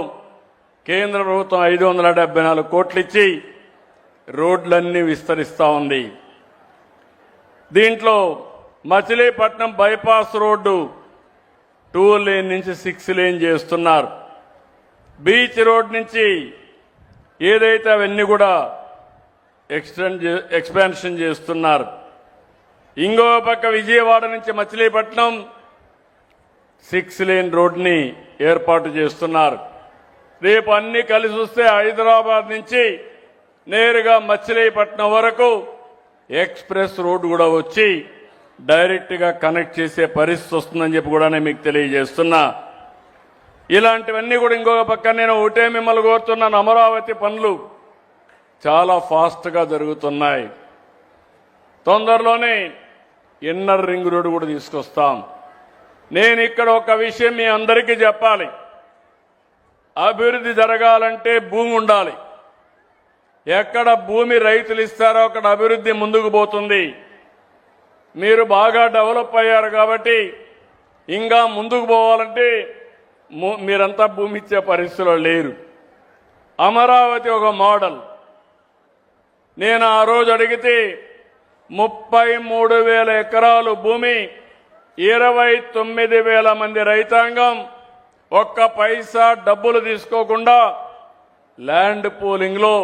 కేంద్ర ప్రభుత్వం 574 కోట్లు ఇచ్చి రోడ్లన్నీ విస్తరిస్తూ ఉంది. దీంట్లో మచిలీపట్నం బైపాస్ రోడ్డు 2 లేన్ నుంచి 6 లేన్ చేస్తున్నారు. బీచ్ రోడ్ నుంచి ఏదైతే అవన్నీ కూడా ఎక్స్పాన్షన్ చేస్తున్నారు. ఇంకో పక్క విజయవాడ నుంచి మచిలీపట్నం 6 లేన్ రోడ్ని ఏర్పాటు చేస్తున్నారు. రేపు అన్ని కలిసి వస్తే హైదరాబాద్ నుంచి నేరుగా మచిలీపట్నం వరకు ఎక్స్ప్రెస్ రోడ్ కూడా వచ్చి డైరెక్ట్గా కనెక్ట్ చేసే పరిస్థితి వస్తుందని చెప్పి కూడా నేను మీకు తెలియజేస్తున్నా. ఇలాంటివన్నీ కూడా ఇంకొక పక్క నేను ఒకటే మిమ్మల్ని కోరుతున్నాను. అమరావతి పనులు చాలా ఫాస్ట్గా జరుగుతున్నాయి. తొందరలోనే ఇన్నర్ రింగ్ రోడ్ కూడా తీసుకొస్తాం. నేను ఇక్కడ ఒక విషయం మీ అందరికీ చెప్పాలి. అభివృద్ధి జరగాలంటే భూమి ఉండాలి. ఎక్కడ భూమి రైతులు ఇస్తారో అక్కడ అభివృద్ధి ముందుకు పోతుంది. మీరు బాగా డెవలప్ అయ్యారు కాబట్టి ఇంకా ముందుకు పోవాలంటే మీరంతా భూమి ఇచ్చే పరిస్థితిలో లేరు. అమరావతి ఒక మోడల్. నేను ఆ రోజు అడిగితే 33,000 ఎకరాలు భూమి, 29,000 మంది రైతాంగం, ఒక్క పైసా డబ్బులు తీసుకోకుండా ల్యాండ్ పూలింగ్లో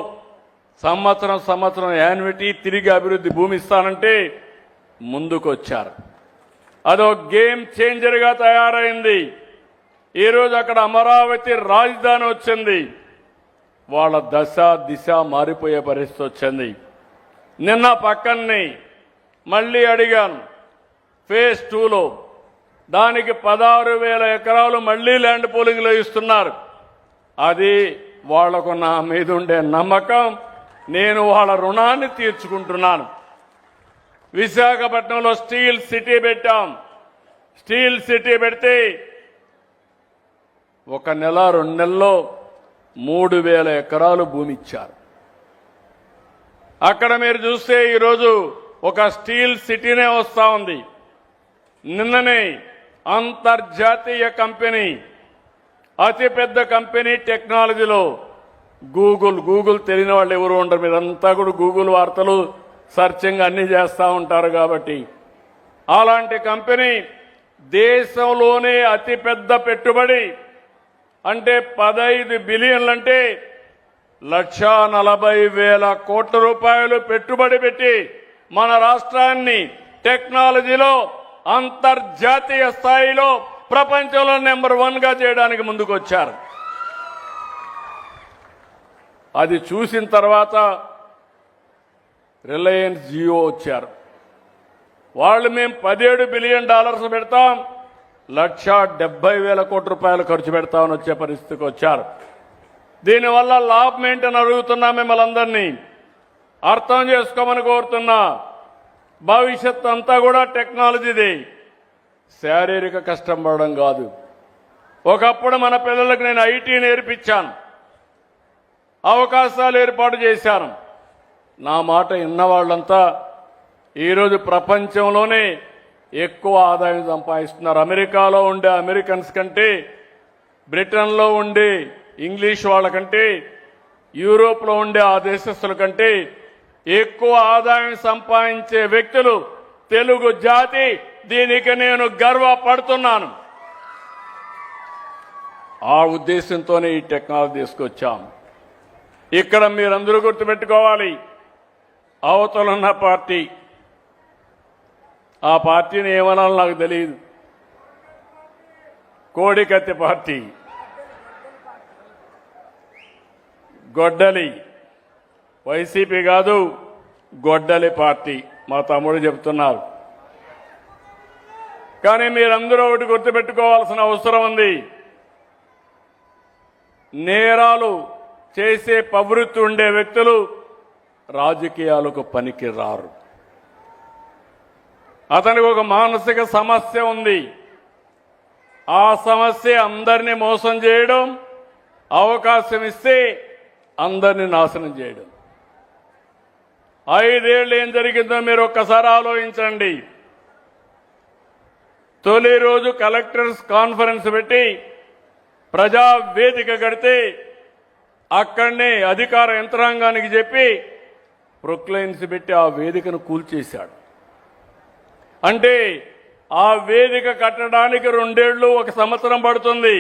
సంవత్సరం యాన్యుటీ తిరిగి అభివృద్ధి భూమి ఇస్తానంటే ముందుకొచ్చారు. అదో గేమ్ చేంజర్గా తయారైంది. ఈరోజు అక్కడ అమరావతి రాజధాని వచ్చింది. వాళ్ళ దశ దిశ మారిపోయే పరిస్థితి వచ్చింది. నిన్న పక్కన్ని మళ్ళీ అడిగాను. ఫేజ్ 2లో దానికి 16,000 ఎకరాలు మళ్లీ ల్యాండ్ పూలింగ్లో ఇస్తున్నారు. అది వాళ్లకు నా మీద ఉండే నమ్మకం. నేను వాళ్ళ రుణాన్ని తీర్చుకుంటున్నాను. విశాఖపట్నంలో స్టీల్ సిటీ పెట్టాం. స్టీల్ సిటీ పెడితే 1 నెల 2 నెలల్లో 3,000 ఎకరాలు భూమి ఇచ్చారు. అక్కడ మీరు చూస్తే ఈరోజు ఒక స్టీల్ సిటీనే వస్తా ఉంది. నిన్ననే అంతర్జాతీయ కంపెనీ, అతిపెద్ద కంపెనీ టెక్నాలజీలో గూగుల్ తెలియని వాళ్ళు ఎవరు ఉండరు. మీరంతా కూడా గూగుల్ వార్తలు సర్చింగ్ అన్ని చేస్తూ ఉంటారు కాబట్టి అలాంటి కంపెనీ దేశంలోనే అతిపెద్ద పెట్టుబడి అంటే 15 బిలియన్లంటే 1,40,000 కోట్ల రూపాయలు పెట్టుబడి పెట్టి మన రాష్ట్రాన్ని టెక్నాలజీలో అంతర్జాతీయ స్థాయిలో ప్రపంచంలో నెంబర్ 1గా చేయడానికి ముందుకొచ్చారు. అది చూసిన తర్వాత రిలయన్స్ జియో వచ్చారు. వాళ్ళు మేము $17 బిలియన్ పెడతాం, 1,70,000 కోట్ల రూపాయలు ఖర్చు పెడతామని వచ్చే పరిస్థితికి వచ్చారు. దీనివల్ల లాభం ఏంటని అడుగుతున్నా. మిమ్మల్ని అందరినీ అర్థం చేసుకోమని కోరుతున్నా. భవిష్యత్తు అంతా కూడా టెక్నాలజీది. శారీరక కష్టం పడడం కాదు. ఒకప్పుడు మన పిల్లలకు నేను ఐటీ నేర్పించాను, అవకాశాలు ఏర్పాటు చేశాను. నా మాట విన్నవాళ్ళంతా ఈరోజు ప్రపంచంలోనే ఎక్కువ ఆదాయం సంపాదిస్తున్నారు. అమెరికాలో ఉండే అమెరికన్స్ కంటే, బ్రిటన్లో ఉండే ఇంగ్లీష్ వాళ్ళకంటే, యూరోప్లో ఉండే ఆ దేశస్తుల కంటే ఎక్కువ ఆదాయం సంపాదించే వ్యక్తులు తెలుగు జాతి. దీనికి నేను గర్వపడుతున్నాను. ఆ ఉద్దేశంతోనే ఈ టెక్నాలజీ తీసుకొచ్చాం. ఇక్కడ మీరందరూ గుర్తుపెట్టుకోవాలి, అవతలున్న పార్టీ, ఆ పార్టీని ఏమనాలో నాకు తెలియదు, కోడికత్తి పార్టీ, గొడ్డలి, వైసీపీ కాదు గొడ్డలి పార్టీ, మా తమ్ముడు చెప్తున్నారు. కానీ మీరందరూ ఒకటి గుర్తుపెట్టుకోవాల్సిన అవసరం ఉంది. నేరాలు చేసే ప్రవృత్తి ఉండే వ్యక్తులు రాజకీయాలకు పనికి రారు. అతనికి ఒక మానసిక సమస్య ఉంది. ఆ సమస్య అందరినీ మోసం చేయడం, అవకాశం ఇస్తే అందరినీ నాశనం చేయడం. 5 ఏళ్ళు ఏం జరిగిందో మీరు ఒక్కసారి ఆలోచించండి. తొలి రోజు కలెక్టర్స్ కాన్ఫరెన్స్ పెట్టి ప్రజా వేదిక కడితే అక్కడనే అధికార యంత్రాంగానికి చెప్పి ప్రొక్లైన్స్ పెట్టి ఆ వేదికను కూల్చేశాడు. అంటే ఆ వేదిక కట్టడానికి 2 ఏళ్ళు 1 సంవత్సరం పడుతుంది,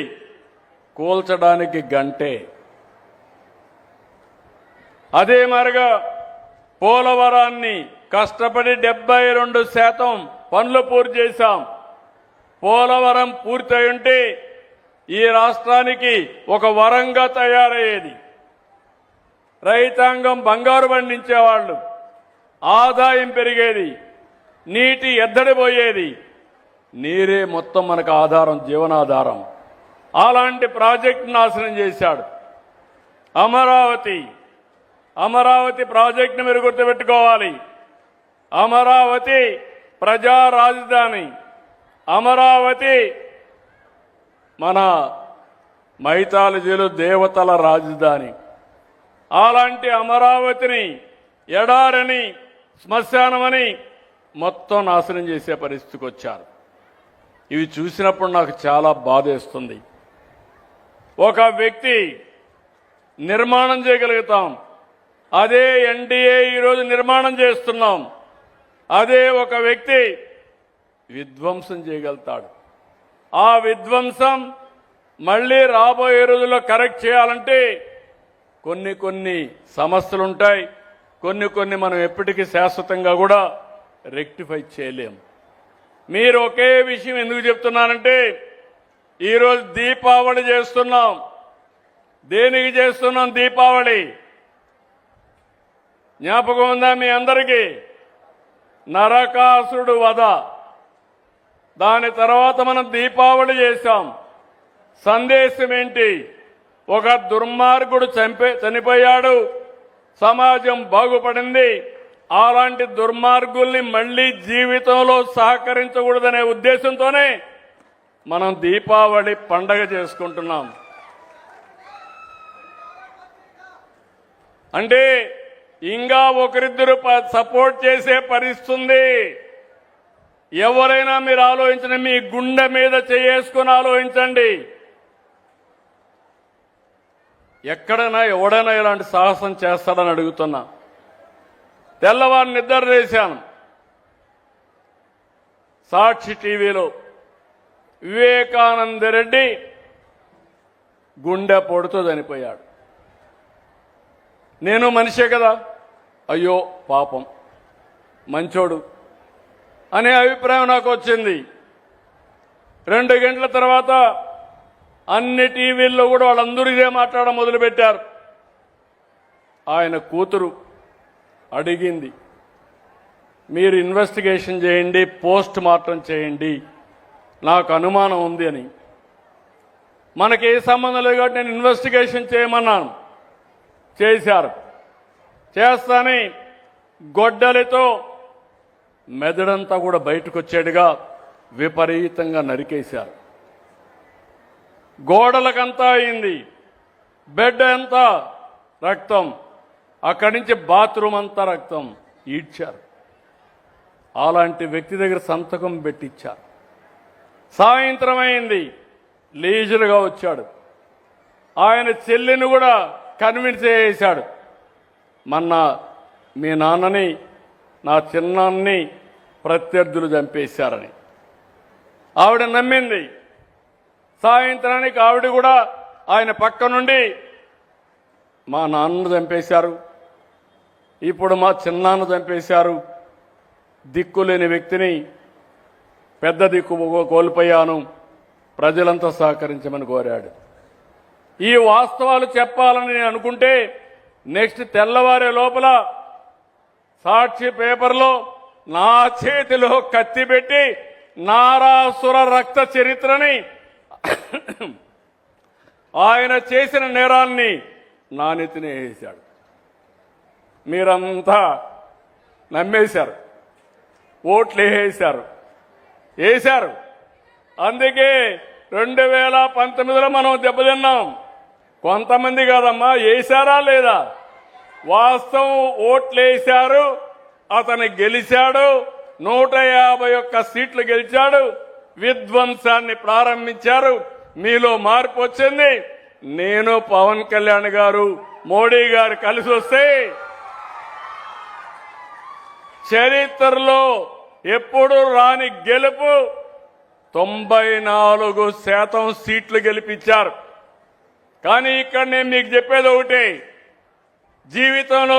కూల్చడానికి గంటే. అదే మరిగా పోలవరాన్ని కష్టపడి 72% పనులు పూర్తి చేశాం. పోలవరం పూర్తయి ఉంటే ఈ రాష్ట్రానికి ఒక వరంగా తయారయ్యేది. రైతాంగం బంగారు పండించేవాళ్ళు, ఆదాయం పెరిగేది, నీటి ఎద్దడిపోయేది. నీరే మొత్తం మనకు ఆధారం, జీవనాధారం. అలాంటి ప్రాజెక్టు నాశనం చేశాడు. అమరావతి ప్రాజెక్టును మీరు గుర్తుపెట్టుకోవాలి. అమరావతి ప్రజా రాజధాని, అమరావతి మన మైథాలజీలో దేవతల రాజధాని. అలాంటి అమరావతిని ఎడారని, శ్మశానమని మొత్తం నాశనం చేసే పరిస్థితికి వచ్చారు. ఇవి చూసినప్పుడు నాకు చాలా బాధేస్తుంది. ఒక వ్యక్తి నిర్మాణం చేయగలుగుతాం, అదే ఎన్డీఏ ఈరోజు నిర్మాణం చేస్తున్నాం. అదే ఒక వ్యక్తి విధ్వంసం చేయగలుగుతాడు. ఆ విధ్వంసం మళ్ళీ రాబోయే రోజుల్లో కరెక్ట్ చేయాలంటే కొన్ని సమస్యలుంటాయి, కొన్ని మనం ఎప్పటికీ శాశ్వతంగా కూడా రెక్టిఫై చేయలేం. మీరు ఒకే విషయం ఎందుకు చెప్తున్నానంటే, ఈరోజు దీపావళి చేస్తున్నాం. దేనికి చేస్తున్నాం దీపావళి? జ్ఞాపకం ఉందా మీ అందరికీ? నరకాసురుడు వధ. దాని తర్వాత మనం దీపావళి చేశాం. సందేశం ఏంటి? ఒక దుర్మార్గుడు చనిపోయాడు, సమాజం బాగుపడింది. అలాంటి దుర్మార్గుల్ని మళ్లీ జీవితంలో సహకరించకూడదనే ఉద్దేశంతోనే మనం దీపావళి పండగ చేసుకుంటున్నాం. అంటే ఇంకా ఒకరిద్దరు సపోర్ట్ చేసే పరిస్థితి. ఎవరైనా మీరు ఆలోచించండి, మీ గుండె మీద చేసుకుని ఆలోచించండి. ఎక్కడైనా ఎవడైనా ఇలాంటి సాహసం చేస్తాడని అడుగుతున్నా. తెల్లవారు నిద్ర చేశాను, సాక్షి టీవీలో వివేకానంద రెడ్డి గుండె పొడుతో చనిపోయాడు. నేను మనిషే కదా, అయ్యో పాపం మంచోడు అనే అభిప్రాయం నాకు వచ్చింది. 2 గంటల తర్వాత అన్ని టీవీల్లో కూడా వాళ్ళందరూ ఇదే మాట్లాడడం మొదలుపెట్టారు. ఆయన కూతురు అడిగింది, మీరు ఇన్వెస్టిగేషన్ చేయండి, పోస్ట్ మార్టం చేయండి, నాకు అనుమానం ఉంది అని. మనకి ఏ సంబంధం లేదు కాబట్టి నేను ఇన్వెస్టిగేషన్ చేయమన్నాను. చేశారు. చేస్తానే గొడ్డలితో మెదడంతా కూడా బయటకు వచ్చేట్టుగా విపరీతంగా నరికేశారు. గోడలకంతా అయింది, బెడ్ అంతా రక్తం, అక్కడి నుంచి బాత్రూమ్ అంతా రక్తం ఈడ్చారు. అలాంటి వ్యక్తి దగ్గర సంతకం పెట్టించారు. సాయంత్రం అయింది, లీజర్గా వచ్చాడు. ఆయన చెల్లిని కూడా కన్విన్స్ చేశాడు, మొన్న మీ నాన్నని నా చిన్నాన్ని ప్రత్యర్థులు చంపేశారని. ఆవిడ నమ్మింది. సాయంత్రానికి ఆవిడ కూడా ఆయన పక్క నుండి మా నాన్నను చంపేశారు, ఇప్పుడు మా చిన్నాన్న చంపేశారు, దిక్కులేని వ్యక్తిని పెద్ద దిక్కు కోల్పోయాను, ప్రజలంతా సహకరించమని కోరాడు. ఈ వాస్తవాలు చెప్పాలని నేను అనుకుంటే నెక్స్ట్ తెల్లవారే లోపల సాక్షి పేపర్లో నా చేతిలో కత్తి పెట్టి నారాసుర రక్త చరిత్రని ఆయన చేసిన నేరాన్ని నా నెత్తిన వేశాడు. మీరంతా నమ్మేశారు, ఓట్లు వేశారు. అందుకే 2019లో మనం దెబ్బతిన్నాం. కొంతమంది కాదమ్మా, వేశారా లేదా? వాస్తవం ఓట్లేశారు, అతను గెలిచాడు, 151 సీట్లు గెలిచాడు, విధ్వంసాన్ని ప్రారంభించారు. మీలో మార్పు వచ్చింది. నేను పవన్ కళ్యాణ్ గారు మోడీ గారు కలిసి వస్తే చరిత్రలో ఎప్పుడు రాని గెలుపు 94% సీట్లు గెలిపించారు. కానీ ఇక్కడ నేను మీకు చెప్పేది ఒకటే, జీవితంలో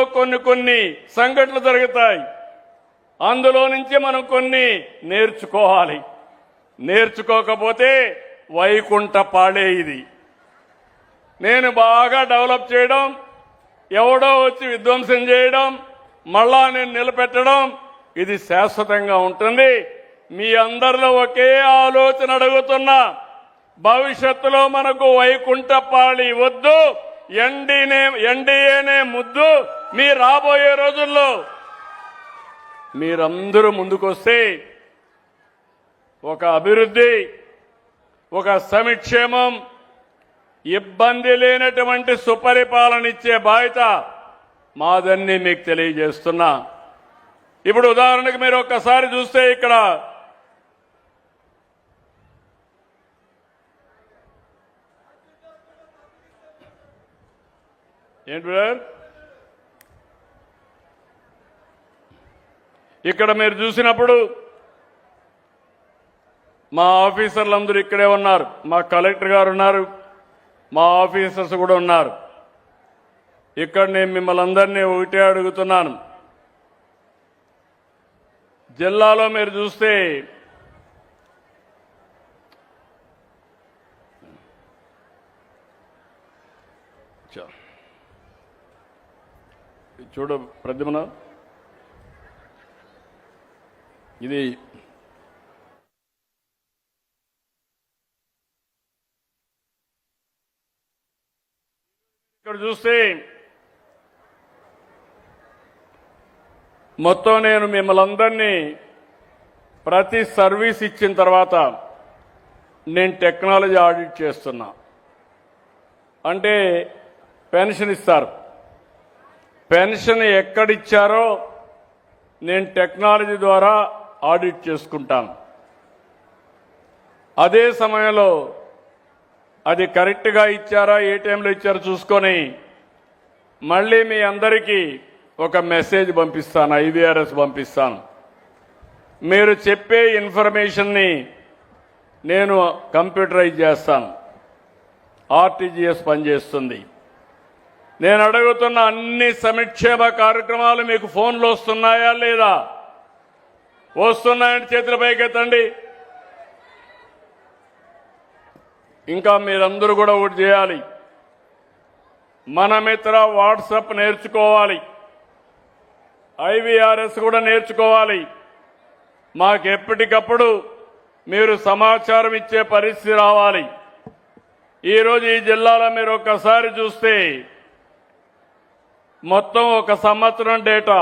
కొన్ని సంఘటనలు జరుగుతాయి, అందులో నుంచి మనం కొన్ని నేర్చుకోవాలి. నేర్చుకోకపోతే వైకుంఠ పాడే ఇది. నేను బాగా డెవలప్ చేయడం, ఎవడో వచ్చి విధ్వంసం చేయడం, మళ్ళా నేను నిలబెట్టడం, ఇది శాశ్వతంగా ఉంటుంది. మీ అందరిలో ఒకే ఆలోచన అడుగుతున్నా, భవిష్యత్తులో మనకు వైకుంఠపాళి వద్దు, ఎన్డీఏనే ముద్దు. మీ రాబోయే రోజుల్లో మీరందరూ ముందుకొస్తే ఒక అభివృద్ధి, ఒక సంక్షేమం, ఇబ్బంది లేనటువంటి సుపరిపాలన ఇచ్చే బాధ్యత మాదన్నీ మీకు తెలియజేస్తున్నా. ఇప్పుడు ఉదాహరణకు మీరు ఒక్కసారి చూస్తే ఇక్కడ ఏంటి బ్రదర్, ఇక్కడ మీరు చూసినప్పుడు మా ఆఫీసర్లందరూ ఇక్కడే ఉన్నారు, మా కలెక్టర్ గారు ఉన్నారు, మా ఆఫీసర్స్ కూడా ఉన్నారు. ఇక్కడ నేను మిమ్మల్ని అందరినీ ఒకటే అడుగుతున్నాను, జిల్లాలో మీరు చూస్తే చూడు ప్రద్యుమ్న, ఇది ఇక్కడ చూస్తే మొత్తం నేను మిమ్మల్ని అందరినీ ప్రతి సర్వీస్ ఇచ్చిన తర్వాత నేను టెక్నాలజీ ఆడిట్ చేస్తున్నా. అంటే పెన్షన్ ఇస్తారు, పెన్షన్ ఎక్కడిచ్చారో నేను టెక్నాలజీ ద్వారా ఆడిట్ చేసుకుంటాను. అదే సమయంలో అది కరెక్ట్గా ఇచ్చారా, ఏ టైంలో ఇచ్చారో చూసుకొని మళ్ళీ మీ అందరికీ ఒక మెసేజ్ పంపిస్తాను, IVRS పంపిస్తాను. మీరు చెప్పే ఇన్ఫర్మేషన్ని నేను కంప్యూటరైజ్ చేస్తాను, RTGS పనిచేస్తుంది. నేను అడుగుతున్న అన్ని సంక్షేమ కార్యక్రమాలు మీకు ఫోన్లో వస్తున్నాయా లేదా? వస్తున్నాయంటే చేతుల పైకెత్తండి. ఇంకా మీరందరూ కూడా ఒకటి చేయాలి, మన మిత్ర వాట్సాప్ నేర్చుకోవాలి, IVRS కూడా నేర్చుకోవాలి. మాకు ఎప్పటికప్పుడు మీరు సమాచారం ఇచ్చే పరిస్థితి రావాలి. ఈరోజు ఈ జిల్లాలో మీరు ఒక్కసారి చూస్తే మొత్తం ఒక సంవత్సరం డేటా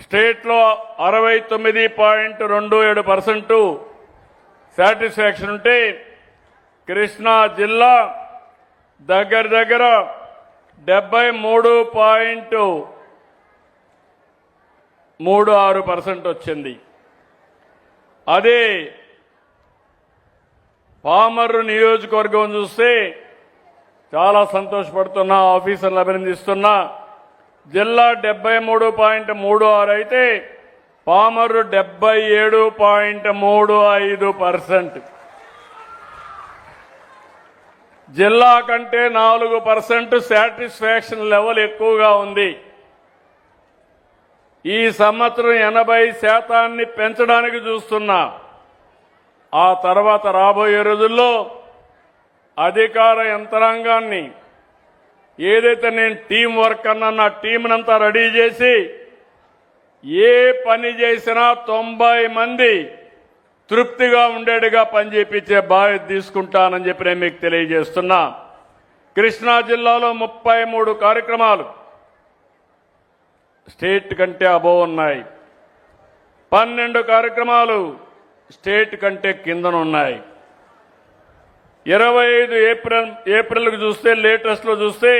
స్టేట్లో 69.27% సాటిస్ఫాక్షన్ ఉంటే కృష్ణా జిల్లా దగ్గర దగ్గర 73.36% వచ్చింది. అదే పామర్రు నియోజకవర్గం చూస్తే చాలా సంతోషపడుతున్నా, ఆఫీసర్లు అభినందిస్తున్నా. జిల్లా 73.36 అయితే పామర్రు 77.35%. జిల్లా కంటే 4% సాటిస్ఫాక్షన్ లెవెల్ ఎక్కువగా ఉంది. ఈ సంవత్సరం 80% పెంచడానికి చూస్తున్నా. ఆ తర్వాత రాబోయే రోజుల్లో అధికార యంత్రాంగాన్ని ఏదైతే నేను టీం వర్క్ అన్నా నా టీంనంతా రెడీ చేసి ఏ పని చేసినా 90 మంది తృప్తిగా ఉండేట్టుగా పనిచేయించే బాధ్యత తీసుకుంటానని చెప్పి నేను మీకు తెలియజేస్తున్నా. కృష్ణా జిల్లాలో 33 కార్యక్రమాలు స్టేట్ కంటే అబోవ్ ఉన్నాయి. 12 కార్యక్రమాలు స్టేట్ కంటే కిందనున్నాయి. 25 ఏప్రిల్కి చూస్తే లేటెస్ట్లో చూస్తే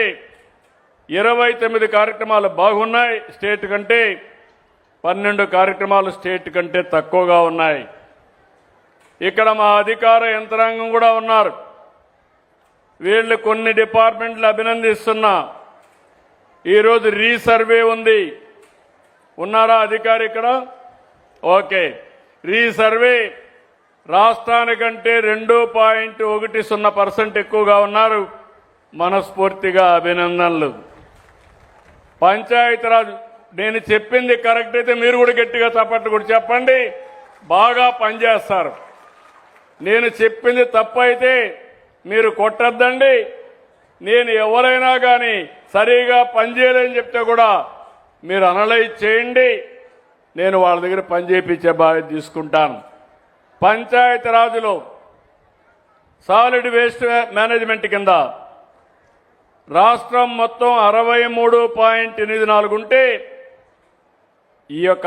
29 కార్యక్రమాలు బాగున్నాయి స్టేట్ కంటే, 12 కార్యక్రమాలు స్టేట్ కంటే తక్కువగా ఉన్నాయి. ఇక్కడ మా అధికార యంత్రాంగం కూడా ఉన్నారు. వీళ్ళు కొన్ని డిపార్ట్మెంట్లు అభినందిస్తున్నా. ఈరోజు రీసర్వే ఉంది. ఉన్నారా అధికారి ఇక్కడ? ఓకే. రీసర్వే రాష్ట్రానికంటే 2.10% ఎక్కువగా ఉన్నారు. మనస్ఫూర్తిగా అభినందనలు. పంచాయతీరాజ్ నేను చెప్పింది కరెక్ట్ అయితే మీరు కూడా గట్టిగా చప్పట్లు కూడా చెప్పండి. బాగా పనిచేస్తారు. నేను చెప్పింది తప్పు అయితే మీరు కొట్టద్దండి. నేను ఎవరైనా కానీ సరిగా పనిచేయలేని చెప్తే కూడా మీరు అనలైజ్ చేయండి. నేను వాళ్ళ దగ్గర పని చేయించే బాధ్యత తీసుకుంటాను. పంచాయతీరాజ్లో సాలిడ్ వేస్ట్ మేనేజ్మెంట్ కింద రాష్ట్రం మొత్తం 63.84 ఉంటే ఈ యొక్క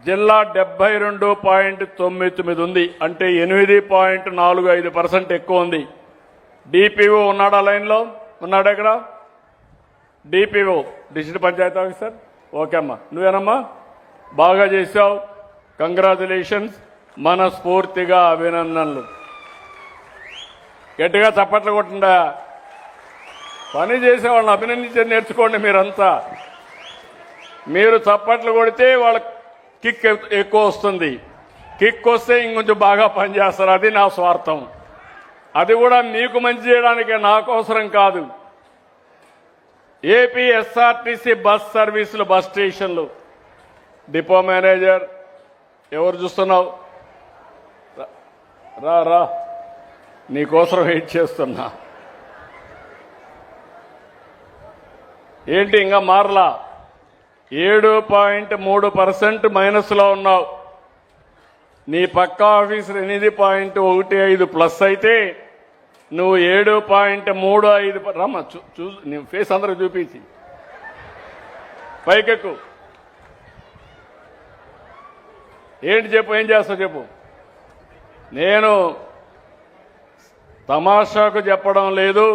జిల్లా 72.99 ఉంది. అంటే 8.45% ఎక్కువ ఉంది. డిపిఓ ఉన్నాడా లైన్లో? ఉన్నాడా ఇక్కడ? DPO district panchayat officer. Okay అమ్మా, నువ్వేనమ్మా, బాగా చేశావు. కంగ్రాచులేషన్స్, మనస్ఫూర్తిగా అభినందనలు. గట్టిగా చప్పట్లు కొట్టండా. పని చేసే వాళ్ళని అభినందించి నేర్చుకోండి. మీరంతా మీరు చప్పట్లు కొడితే వాళ్ళ కిక్ ఎక్కువ వస్తుంది. కిక్ వస్తే ఇంకొంచెం బాగా పనిచేస్తారు. అది నా స్వార్థం. అది కూడా మీకు మంచి చేయడానికి, నాకు అవసరం కాదు. ఏపీ ఎస్ఆర్టీసీ బస్ సర్వీసులు, బస్ స్టేషన్లు, డిపో మేనేజర్ ఎవరు చూస్తున్నావు? రా రా, నీకోసం వెయిట్ చేస్తున్నా. ఏంటి ఇంకా మారలా? 7.3% మైనస్లో ఉన్నావు. నీ పక్క ఆఫీసర్ 8.15 ప్లస్ అయితే నువ్వు 7.35. రమ్మ నీ ఫేస్ అందరూ చూపించి పైకెక్కు. ఏంటి చెప్పు, ఏం చేస్తావు చెప్పు. నేను తమాషాకు చెప్పడం లేదు.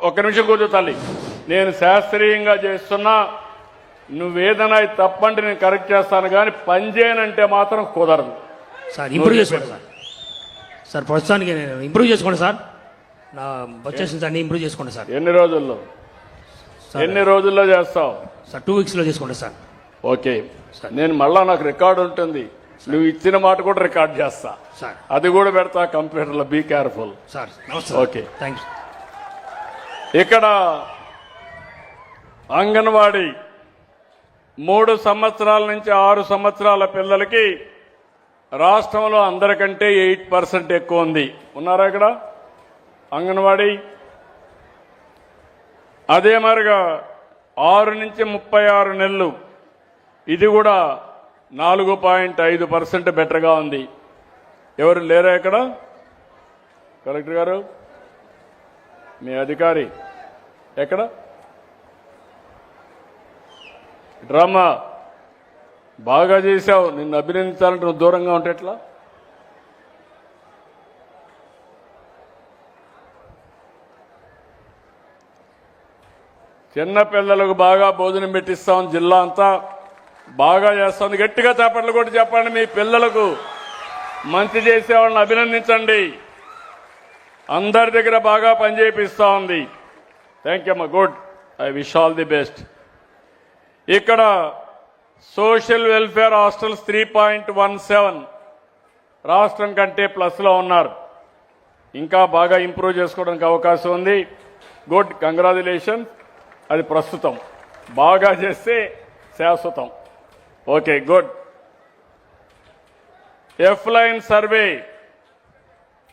ఒక్క నిమిషం కూర్చో తల్లి. నేను శాస్త్రీయంగా చేస్తున్నా. నువ్వేదైనా తప్పంటే నేను కరెక్ట్ చేస్తాను, కానీ పని చేయనంటే మాత్రం కుదరదు. సార్ ఇంప్రూవ్ చేసుకోండి సార్. సార్ ప్రస్తుతానికి నేను ఇంప్రూవ్ చేసుకోండి సార్. నా వచ్చేసింది సార్, ఇంప్రూవ్ చేసుకోండి సార్. ఎన్ని రోజుల్లో చేస్తావు సార్? 2 వీక్స్లో చేసుకోండి సార్. ఓకే. నేను మళ్ళా నాకు రికార్డు ఉంటుంది. నువ్వు ఇచ్చిన మాట కూడా రికార్డ్ చేస్తా సార్. అది కూడా పెడతా కంప్యూటర్లో. Be careful sir. Okay, thanks. ఇక్కడ అంగన్వాడీ 3 సంవత్సరాల నుంచి 6 సంవత్సరాల పిల్లలకి రాష్ట్రంలో అందరికంటే 8% ఎక్కువ ఉంది. ఉన్నారా ఇక్కడ అంగన్వాడీ? అదే మరిగా 6 నుంచి 36 నెలలు, ఇది కూడా 4.5% బెటర్గా ఉంది. ఎవరు లేరా ఇక్కడ? కలెక్టర్ గారు, మీ అధికారి ఎక్కడ? డ్రామా బాగా చేశావు. నిన్ను అభినందించాలంటే నువ్వు దూరంగా ఉంటే ఎట్లా? చిన్న పిల్లలకు బాగా భోజనం పెట్టిస్తాం. జిల్లా అంతా బాగా చేస్తుంది. గట్టిగా చప్పట్లు కొట్టి చెప్పండి. మీ పిల్లలకు మంచి చేసే వాళ్ళని అభినందించండి. అందరి దగ్గర బాగా పనిచేపిస్తా ఉంది. థ్యాంక్ యూ అమ్మా. Good. I wish all the best. ఇక్కడ సోషల్ వెల్ఫేర్ హాస్టల్స్ 3.17 రాష్ట్రం కంటే ప్లస్లో ఉన్నారు. ఇంకా బాగా ఇంప్రూవ్ చేసుకోవడానికి అవకాశం ఉంది. గుడ్. కంగ్రాచులేషన్. అది ప్రస్తుతం. బాగా చేస్తే శాశ్వతం. Okay, good. F line survey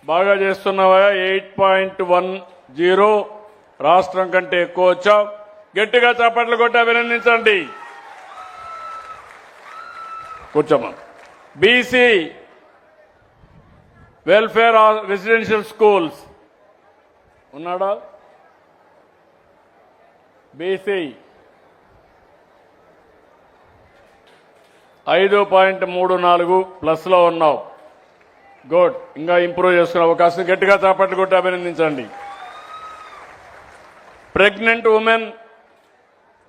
బాగా చేస్తున్నావా? 8.10 రాష్ట్రం కంటే ఎక్కువ వచ్చావు. గట్టిగా చప్పట్లు కొట్టి అభినందించండి. కూర్చోమా. బీసీ వెల్ఫేర్ రెసిడెన్షియల్ స్కూల్స్ ఉన్నాడా? బీసీ 5.34 ప్లస్లో ఉన్నావు. గుడ్. ఇంకా ఇంప్రూవ్ చేసుకునే అవకాశం. గట్టిగా చప్పట్లు కొట్టి అభినందించండి. ప్రెగ్నెంట్ ఉమెన్,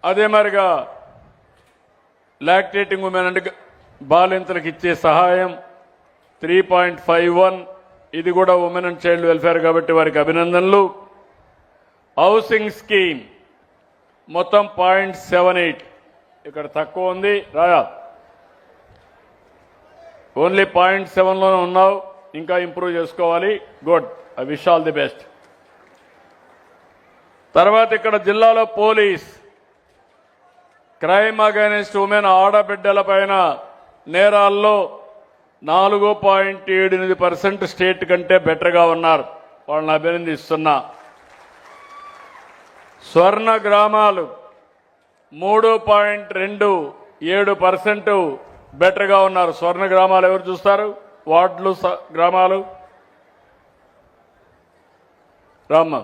అదే మరిగా లాక్టేటింగ్ ఉమెన్ అంటే బాలింతలకు ఇచ్చే సహాయం 3.51. ఇది కూడా ఉమెన్ అండ్ చైల్డ్ వెల్ఫేర్ కాబట్టి వారికి అభినందనలు. హౌసింగ్ స్కీమ్ మొత్తం 0.78. ఇక్కడ తక్కువ ఉంది. రాయా ఓన్లీ 0.7లోనే ఉన్నావు. ఇంకా ఇంప్రూవ్ చేసుకోవాలి. Good. I wish all the best. తర్వాత ఇక్కడ జిల్లాలో పోలీస్ క్రైమ్ అగైనెస్ట్ ఉమెన్, ఆడబిడ్డల పైన నేరాల్లో 4.78% స్టేట్ కంటే బెటర్గా ఉన్నారు. వాళ్ళని అభినందిస్తున్నా. స్వర్ణ గ్రామాలు 3.27% బెటర్గా ఉన్నారు. స్వర్ణ గ్రామాలు ఎవరు చూస్తారు? వార్డులు, గ్రామాలు. రామ్మ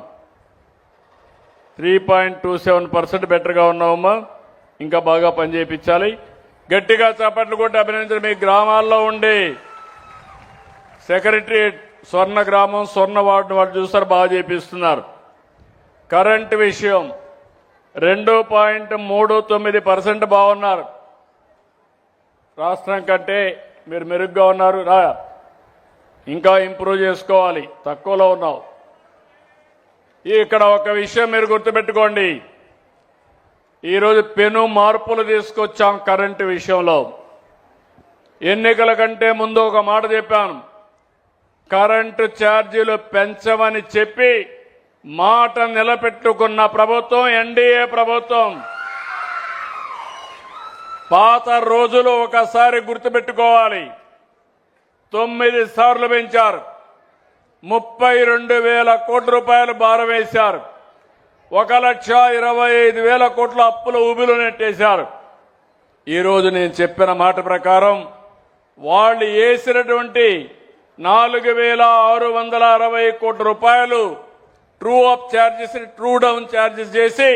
3.27% బెటర్గా ఉన్నావమ్మా. ఇంకా బాగా పనిచేయించాలి. గట్టిగా చప్పట్లు కొట్టి అభినందించండి. మీ గ్రామాల్లో ఉండే సెక్రటరియట్ స్వర్ణ గ్రామం, స్వర్ణ వార్డు వాళ్ళు చూస్తారు, బాగా చేపిస్తున్నారు. కరెంటు విషయం 2.39% బాగున్నారు. రాష్ట్రం కంటే మీరు మెరుగ్గా ఉన్నారు. ఇంకా ఇంప్రూవ్ చేసుకోవాలి. తక్కువలో ఉన్నావు. ఇక్కడ ఒక విషయం మీరు గుర్తుపెట్టుకోండి. ఈరోజు పెను మార్పులు తీసుకొచ్చాం కరెంటు విషయంలో. ఎన్నికల కంటే ముందు ఒక మాట చెప్పాను. కరెంటు ఛార్జీలు పెంచమని చెప్పి మాట నిలబెట్టుకున్న ప్రభుత్వం ఎన్డీఏ ప్రభుత్వం. పాత రోజులు ఒకసారి గుర్తుపెట్టుకోవాలి. 9 సార్లు పెంచారు. 32,000 కోట్ల రూపాయలు భారం వేశారు. 1,25,000 కోట్ల అప్పుల ఊబిలో నెట్టేశారు. ఈరోజు నేను చెప్పిన మాట ప్రకారం వాళ్ళు వేసినటువంటి 4,660 కోట్ల రూపాయలు true up charges, true down charges చేసి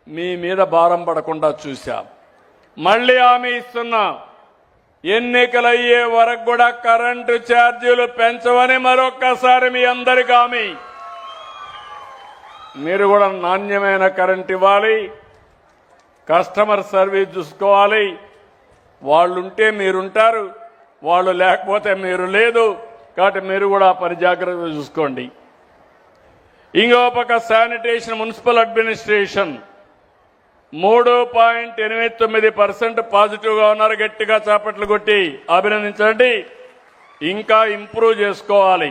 మీ మీద భారం పడకుండా చూశాం. మళ్లీ హామీ ఇస్తున్నా, ఎన్నికలయ్యే వరకు కూడా కరెంటు ఛార్జీలు పెంచవని మరొక్కసారి మీ అందరికీ హామీ. మీరు కూడా నాణ్యమైన కరెంట్ ఇవ్వాలి. కస్టమర్ సర్వీస్ చూసుకోవాలి. వాళ్ళుంటే మీరుంటారు, వాళ్ళు లేకపోతే మీరు లేదు. కాబట్టి మీరు కూడా పని జాగ్రత్తగా చూసుకోండి. ఇంకో పక్క శానిటేషన్, మున్సిపల్ అడ్మినిస్ట్రేషన్ 3.89% పాజిటివ్గా ఉన్నారు. గట్టిగా చాపట్లు కొట్టి అభినందించండి. ఇంకా ఇంప్రూవ్ చేసుకోవాలి.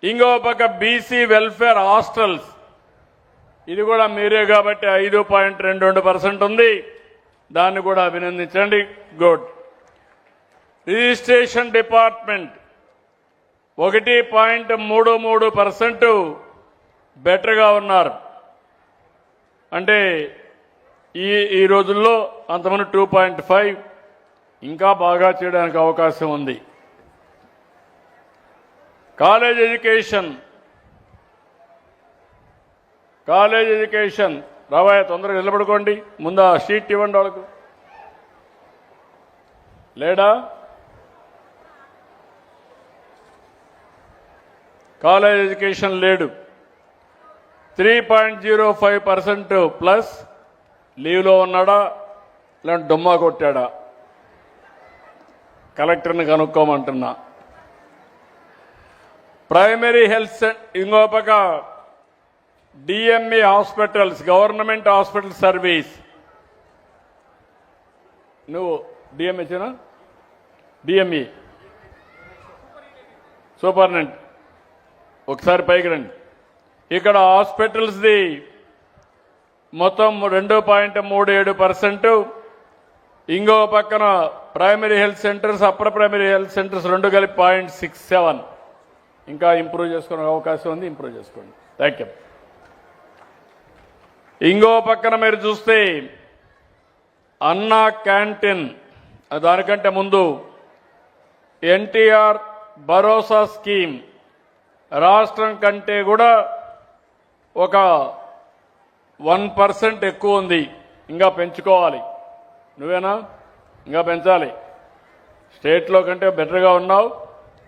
ఇంకో పక్క బీసీ వెల్ఫేర్ హాస్టల్స్, ఇది కూడా మీరే కాబట్టి 5.22% ఉంది. దాన్ని కూడా అభినందించండి. గుడ్. రిజిస్ట్రేషన్ డిపార్ట్మెంట్ 1.33% బెటర్గా ఉన్నారు. అంటే ఈ రోజుల్లో అంతమంది 2.5 ఇంకా బాగా చేయడానికి అవకాశం ఉంది. కాలేజ్ ఎడ్యుకేషన్ రావాయ, తొందరగా నిలబడుకోండి. ముందు ఆ షీట్ ఇవ్వండి వాళ్ళకు. లేడా? కాలేజ్ ఎడ్యుకేషన్ లేడు. 3.05% ప్లస్ లీవ్లో ఉన్నాడా లేదంటే డుమ్మా కొట్టాడా కలెక్టర్ని కనుక్కోమంటున్నా. ప్రైమరీ హెల్త్ ఇంకో పక్క DME hospitals, government hospital service. నువ్వు డిఎంహెచ్నా? డిఎంఈ సూపర్నెంట్, ఒకసారి పైకి రండి. ఇక్కడ హాస్పిటల్స్ది మొత్తం 2.37%. ఇంకో పక్కన primary health centres, upper primary health centres రెండు కలిపి 0.67. ఇంకా ఇంప్రూవ్ చేసుకునే అవకాశం ఉంది, ఇంప్రూవ్ చేసుకోండి. Thank you. ఇంకో పక్కన మీరు చూస్తే అన్నా క్యాంటీన్, దానికంటే ముందు ఎన్టీఆర్ భరోసా స్కీమ్ రాష్ట్రం కంటే కూడా ఒక 1% ఎక్కువ ఉంది. ఇంకా పెంచుకోవాలి. నువ్వేనా? ఇంకా పెంచాలి. స్టేట్లో కంటే బెటర్గా ఉన్నావు,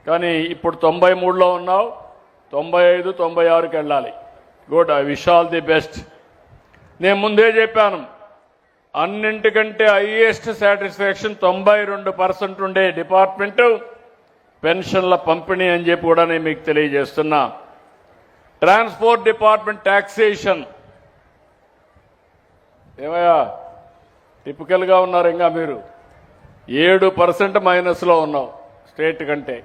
కానీ ఇప్పుడు 93లో ఉన్నావు. 95, 96కి వెళ్ళాలి. Good, I wish all the best. నేను ముందే చెప్పాను, అన్నింటికంటే హైయెస్ట్ సాటిస్ఫాక్షన్ 92% ఉండే డిపార్ట్మెంటు పెన్షన్ల పంపిణీ అని చెప్పి కూడా నేను మీకు తెలియజేస్తున్నా. ట్రాన్స్పోర్ట్ డిపార్ట్మెంట్ టాక్సేషన్ ఏమయ్యా టిపికల్గా ఉన్నారు. ఇంకా మీరు 7% మైనస్లో ఉన్నావు స్టేట్ కంటే.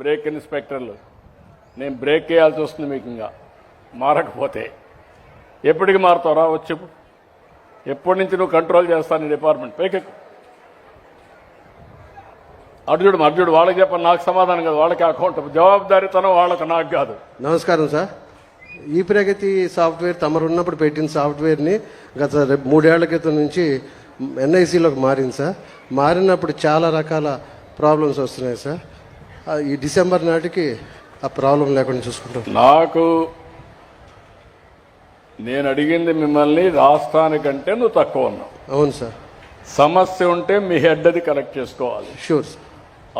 బ్రేక్ ఇన్స్పెక్టర్లు నేను బ్రేక్ వేయాల్సి వస్తుంది మీకు. ఇంకా మారకపోతే ఎప్పటికి మారుతావురా? వచ్చి ఎప్పటి నుంచి నువ్వు కంట్రోల్ చేస్తాను ఈ డిపార్ట్మెంట్? పైకి అర్జుడు వాళ్ళకి చెప్పండి, నాకు సమాధానం కాదు. వాళ్ళకి అకౌంట్ జవాబుదారీతనం వాళ్ళకి, నాకు కాదు. నమస్కారం సార్. ఈ ప్రగతి సాఫ్ట్వేర్ తమరు ఉన్నప్పుడు పెట్టిన సాఫ్ట్వేర్ని గత 3 ఏళ్ల క్రితం నుంచి ఎన్ఐసిలోకి మారింది సార్. మారినప్పుడు చాలా రకాల ప్రాబ్లమ్స్ వస్తున్నాయి సార్. ఈ డిసెంబర్ నాటికి ఆ ప్రాబ్లం లేకుండా చూసుకుంటాం. నేను అడిగింది మిమ్మల్ని రాష్ట్రానికంటే నువ్వు తక్కువ ఉన్నావు. అవును సార్. సమస్య ఉంటే మీ హెడ్ అది కలెక్ట్ చేసుకోవాలి. Sure sir.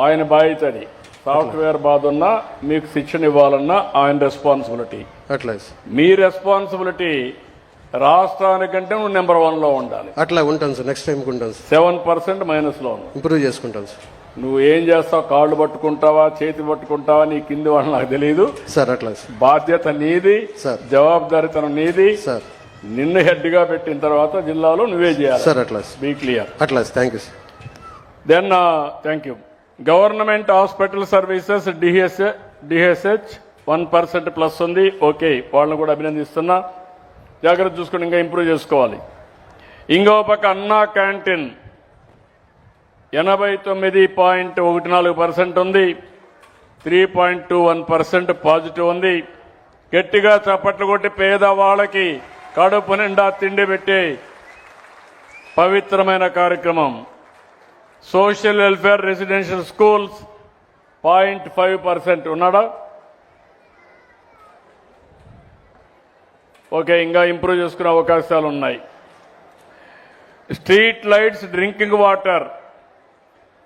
ఆయన బాధ్యత అది. సాఫ్ట్వేర్ బాధ ఉన్నా మీకు శిక్షణ ఇవ్వాలన్నా ఆయన రెస్పాన్సిబిలిటీ. అట్లా మీ రెస్పాన్సిబిలిటీ రాష్ట్రానికంటే నువ్వు నెంబర్ 1లో ఉండాలి. అట్లా ఉంటాను సార్. నెక్స్ట్ టైం ఉంటాను సార్. 7% మైనస్లో ఉన్నావు. ఇంప్రూవ్ చేసుకుంటాను సార్. నువ్వు ఏం చేస్తావు? కాళ్ళు పట్టుకుంటావా, చేతి పట్టుకుంటావా, నీ కింది వాళ్ళు నాకు తెలియదు సార్. అట్లా సార్. బాధ్యత నీది సార్, జవాబుదారీతనం నీది సార్. నిన్ను హెడ్ గా పెట్టిన తర్వాత జిల్లాలో నువ్వే చేయాలి సార్. అట్లా బీ క్లియర్. అట్లా. Thank you sir. Then thank you. Government hospital services DHH 1% plus ఉంది. ఓకే, వాళ్ళని కూడా అభినందిస్తున్నా. జాగ్రత్త చూసుకుని ఇంకా ఇంప్రూవ్ చేసుకోవాలి. ఇంకో పక్క అన్నా క్యాంటీన్ 89.14% ఉంది. 3.21% పాజిటివ్ ఉంది. గట్టిగా చప్పట్లు కొట్టి పేదవాళ్ళకి కడుపు నిండా తిండి పెట్టే పవిత్రమైన కార్యక్రమం. సోషల్ వెల్ఫేర్ రెసిడెన్షియల్ స్కూల్స్ 0.5% ఉన్నాడా? ఓకే, ఇంకా ఇంప్రూవ్ చేసుకునే అవకాశాలు ఉన్నాయి. Street lights, drinking water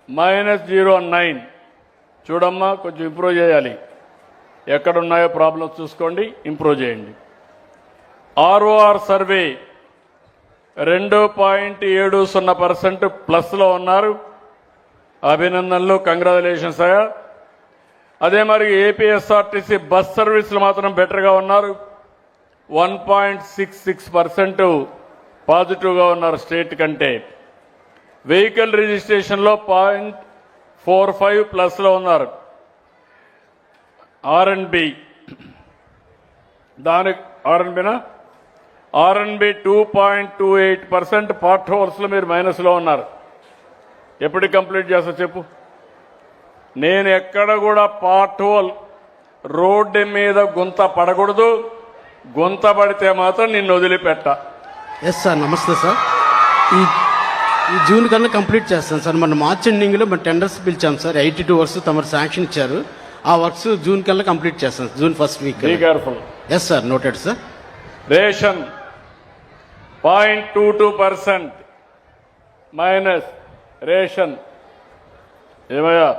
-0.9. చూడమ్మా, కొంచెం ఇంప్రూవ్ చేయాలి. ఎక్కడున్నాయో ప్రాబ్లమ్స్ చూసుకోండి, ఇంప్రూవ్ చేయండి. ఆర్ఓఆర్ సర్వే 2.70% ప్లస్లో ఉన్నారు. అభినందనలు, కంగ్రాచులేషన్స్ అయ్యా. అదే మరి ఏపీఎస్ఆర్టీసీ బస్ సర్వీసులు మాత్రం బెటర్గా ఉన్నారు. 1.66% పాజిటివ్గా ఉన్నారు స్టేట్ కంటే. వెహికల్ రిజిస్ట్రేషన్లో 0.45 ప్లస్లో ఉన్నారు. R&B R&B 2.28%. పార్ట్ హోల్స్లో మీరు మైనస్లో ఉన్నారు. ఎప్పటికి కంప్లీట్ చేస్తా చెప్పు? నేను ఎక్కడ కూడా పార్ట్ హోల్ రోడ్డు మీద గుంత పడకూడదు. గుంత పడితే మాత్రం నిన్ను వదిలిపెట్ట. Yes sir. నమస్తే సార్. ఈ జూన్ కన్నా కంప్లీట్ చేస్తాను సార్. మన మార్చ్ ఎండింగ్లో మన టెండర్స్ పిలిచాం సార్. 82 వర్క్స్ తమరు శాంక్షన్ ఇచ్చారు. ఆ వర్క్స్ జూన్ కల్లా కంప్లీట్ చేస్తాను. June first week. Be careful. Yes sir. Noted sir. Ration 0.22% minus. Ration ఏమయ్యా,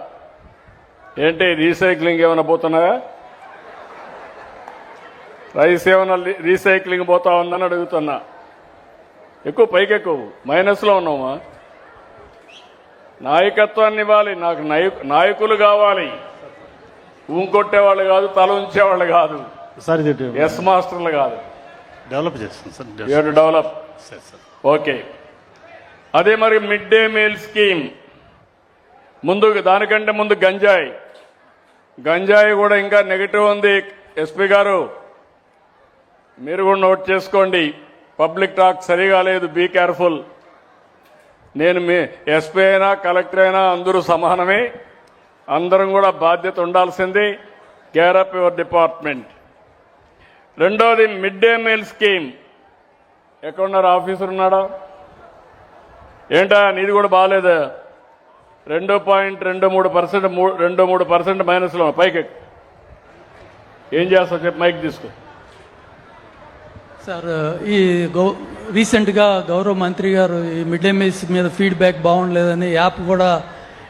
ఏంటి రీసైక్లింగ్ ఏమైనా పోతున్నాయా? రైస్ ఏమైనా రీసైక్లింగ్ పోతా ఉందని అడుగుతున్నా. ఎక్కువ పైకెక్కువ మైనస్లో ఉన్నామా? నాయకత్వాన్ని ఇవ్వాలి. నాకు నాయకులు కావాలి. ఊంకొట్టేవాళ్ళు కాదు, తల ఉంచేవాళ్ళు కాదు, సార్ ఇది ఎస్ మాస్టర్లు కాదు. డెవలప్ చేస్తాం sir. You to develop. Okay. అదే మరి మిడ్ డే మీల్ స్కీమ్ దానికంటే ముందు గంజాయి కూడా ఇంకా నెగిటివ్ ఉంది. ఎస్పీ గారు మీరు కూడా నోట్ చేసుకోండి. పబ్లిక్ టాక్ సరిగా లేదు, బీ కేర్ఫుల్. నేను మీ ఎస్పీ అయినా కలెక్టర్ అయినా అందరూ సమానమే. అందరం కూడా బాధ్యత ఉండాల్సింది. Care up your department. రెండోది మిడ్ డే మీల్ స్కీమ్. ఎక్కడున్నారు? ఆఫీసర్ ఉన్నాడా? ఏంటా నీది కూడా బాగాలేదా? 2.23%, 2-3% మైనస్లో పైకి. ఏం చేస్తావు చెప్పు, మైక్ తీసుకో. సార్, ఈ రీసెంట్గా గౌరవ మంత్రి గారు ఈ మిడ్ డే మీల్స్ మీద ఫీడ్బ్యాక్ బాగుండలేదని యాప్ కూడా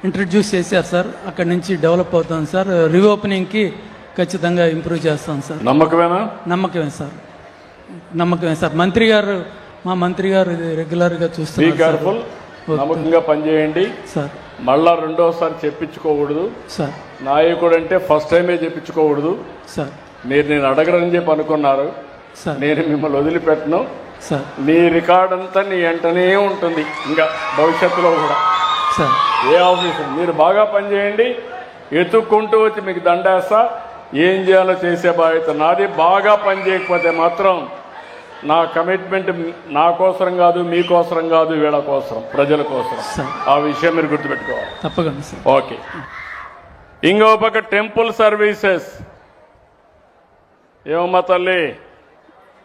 ఇంట్రడ్యూస్ చేశారు సార్. అక్కడి నుంచి డెవలప్ అవుతుంది సార్. రీఓపెనింగ్కి ఖచ్చితంగా ఇంప్రూవ్ చేస్తాం సార్. నమ్మకమేనా? నమ్మకమే సార్. మా మంత్రి గారు ఇది రెగ్యులర్గా బీ చూస్తున్నారు కేర్ఫుల్. నమ్మకంగా పనిచేయండి సార్. మళ్ళా రెండోసారి చెప్పించుకోకూడదు సార్. నాయకుడు అంటే ఫస్ట్ టైమే చెప్పించుకోకూడదు సార్. నేను అడగరని చెప్పి అనుకున్నారు. సార్. నేను మిమ్మల్ని వదిలిపెట్టను. సార్. నీ రికార్డ్ అంతా నీ వెంటనే ఉంటుంది ఇంకా భవిష్యత్తులో కూడా. సార్. ఏ ఆఫీసర్ మీరు బాగా పనిచేయండి. ఎత్తుక్కుంటూ వచ్చి మీకు దండేస్తా. ఏం చేయాలో చేసే బాధ్యత నాది. బాగా పనిచేయకపోతే మాత్రం నా కమిట్మెంట్ నా కోసరం కాదు, మీకోసరం కాదు, వీళ్ళ కోసం, ప్రజల కోసం. ఆ విషయం మీరు గుర్తుపెట్టుకోవాలి. తప్పకుండా సార్. ఓకే. ఇంకో పక్క టెంపుల్ సర్వీసెస్. ఏమమ్మా తల్లి,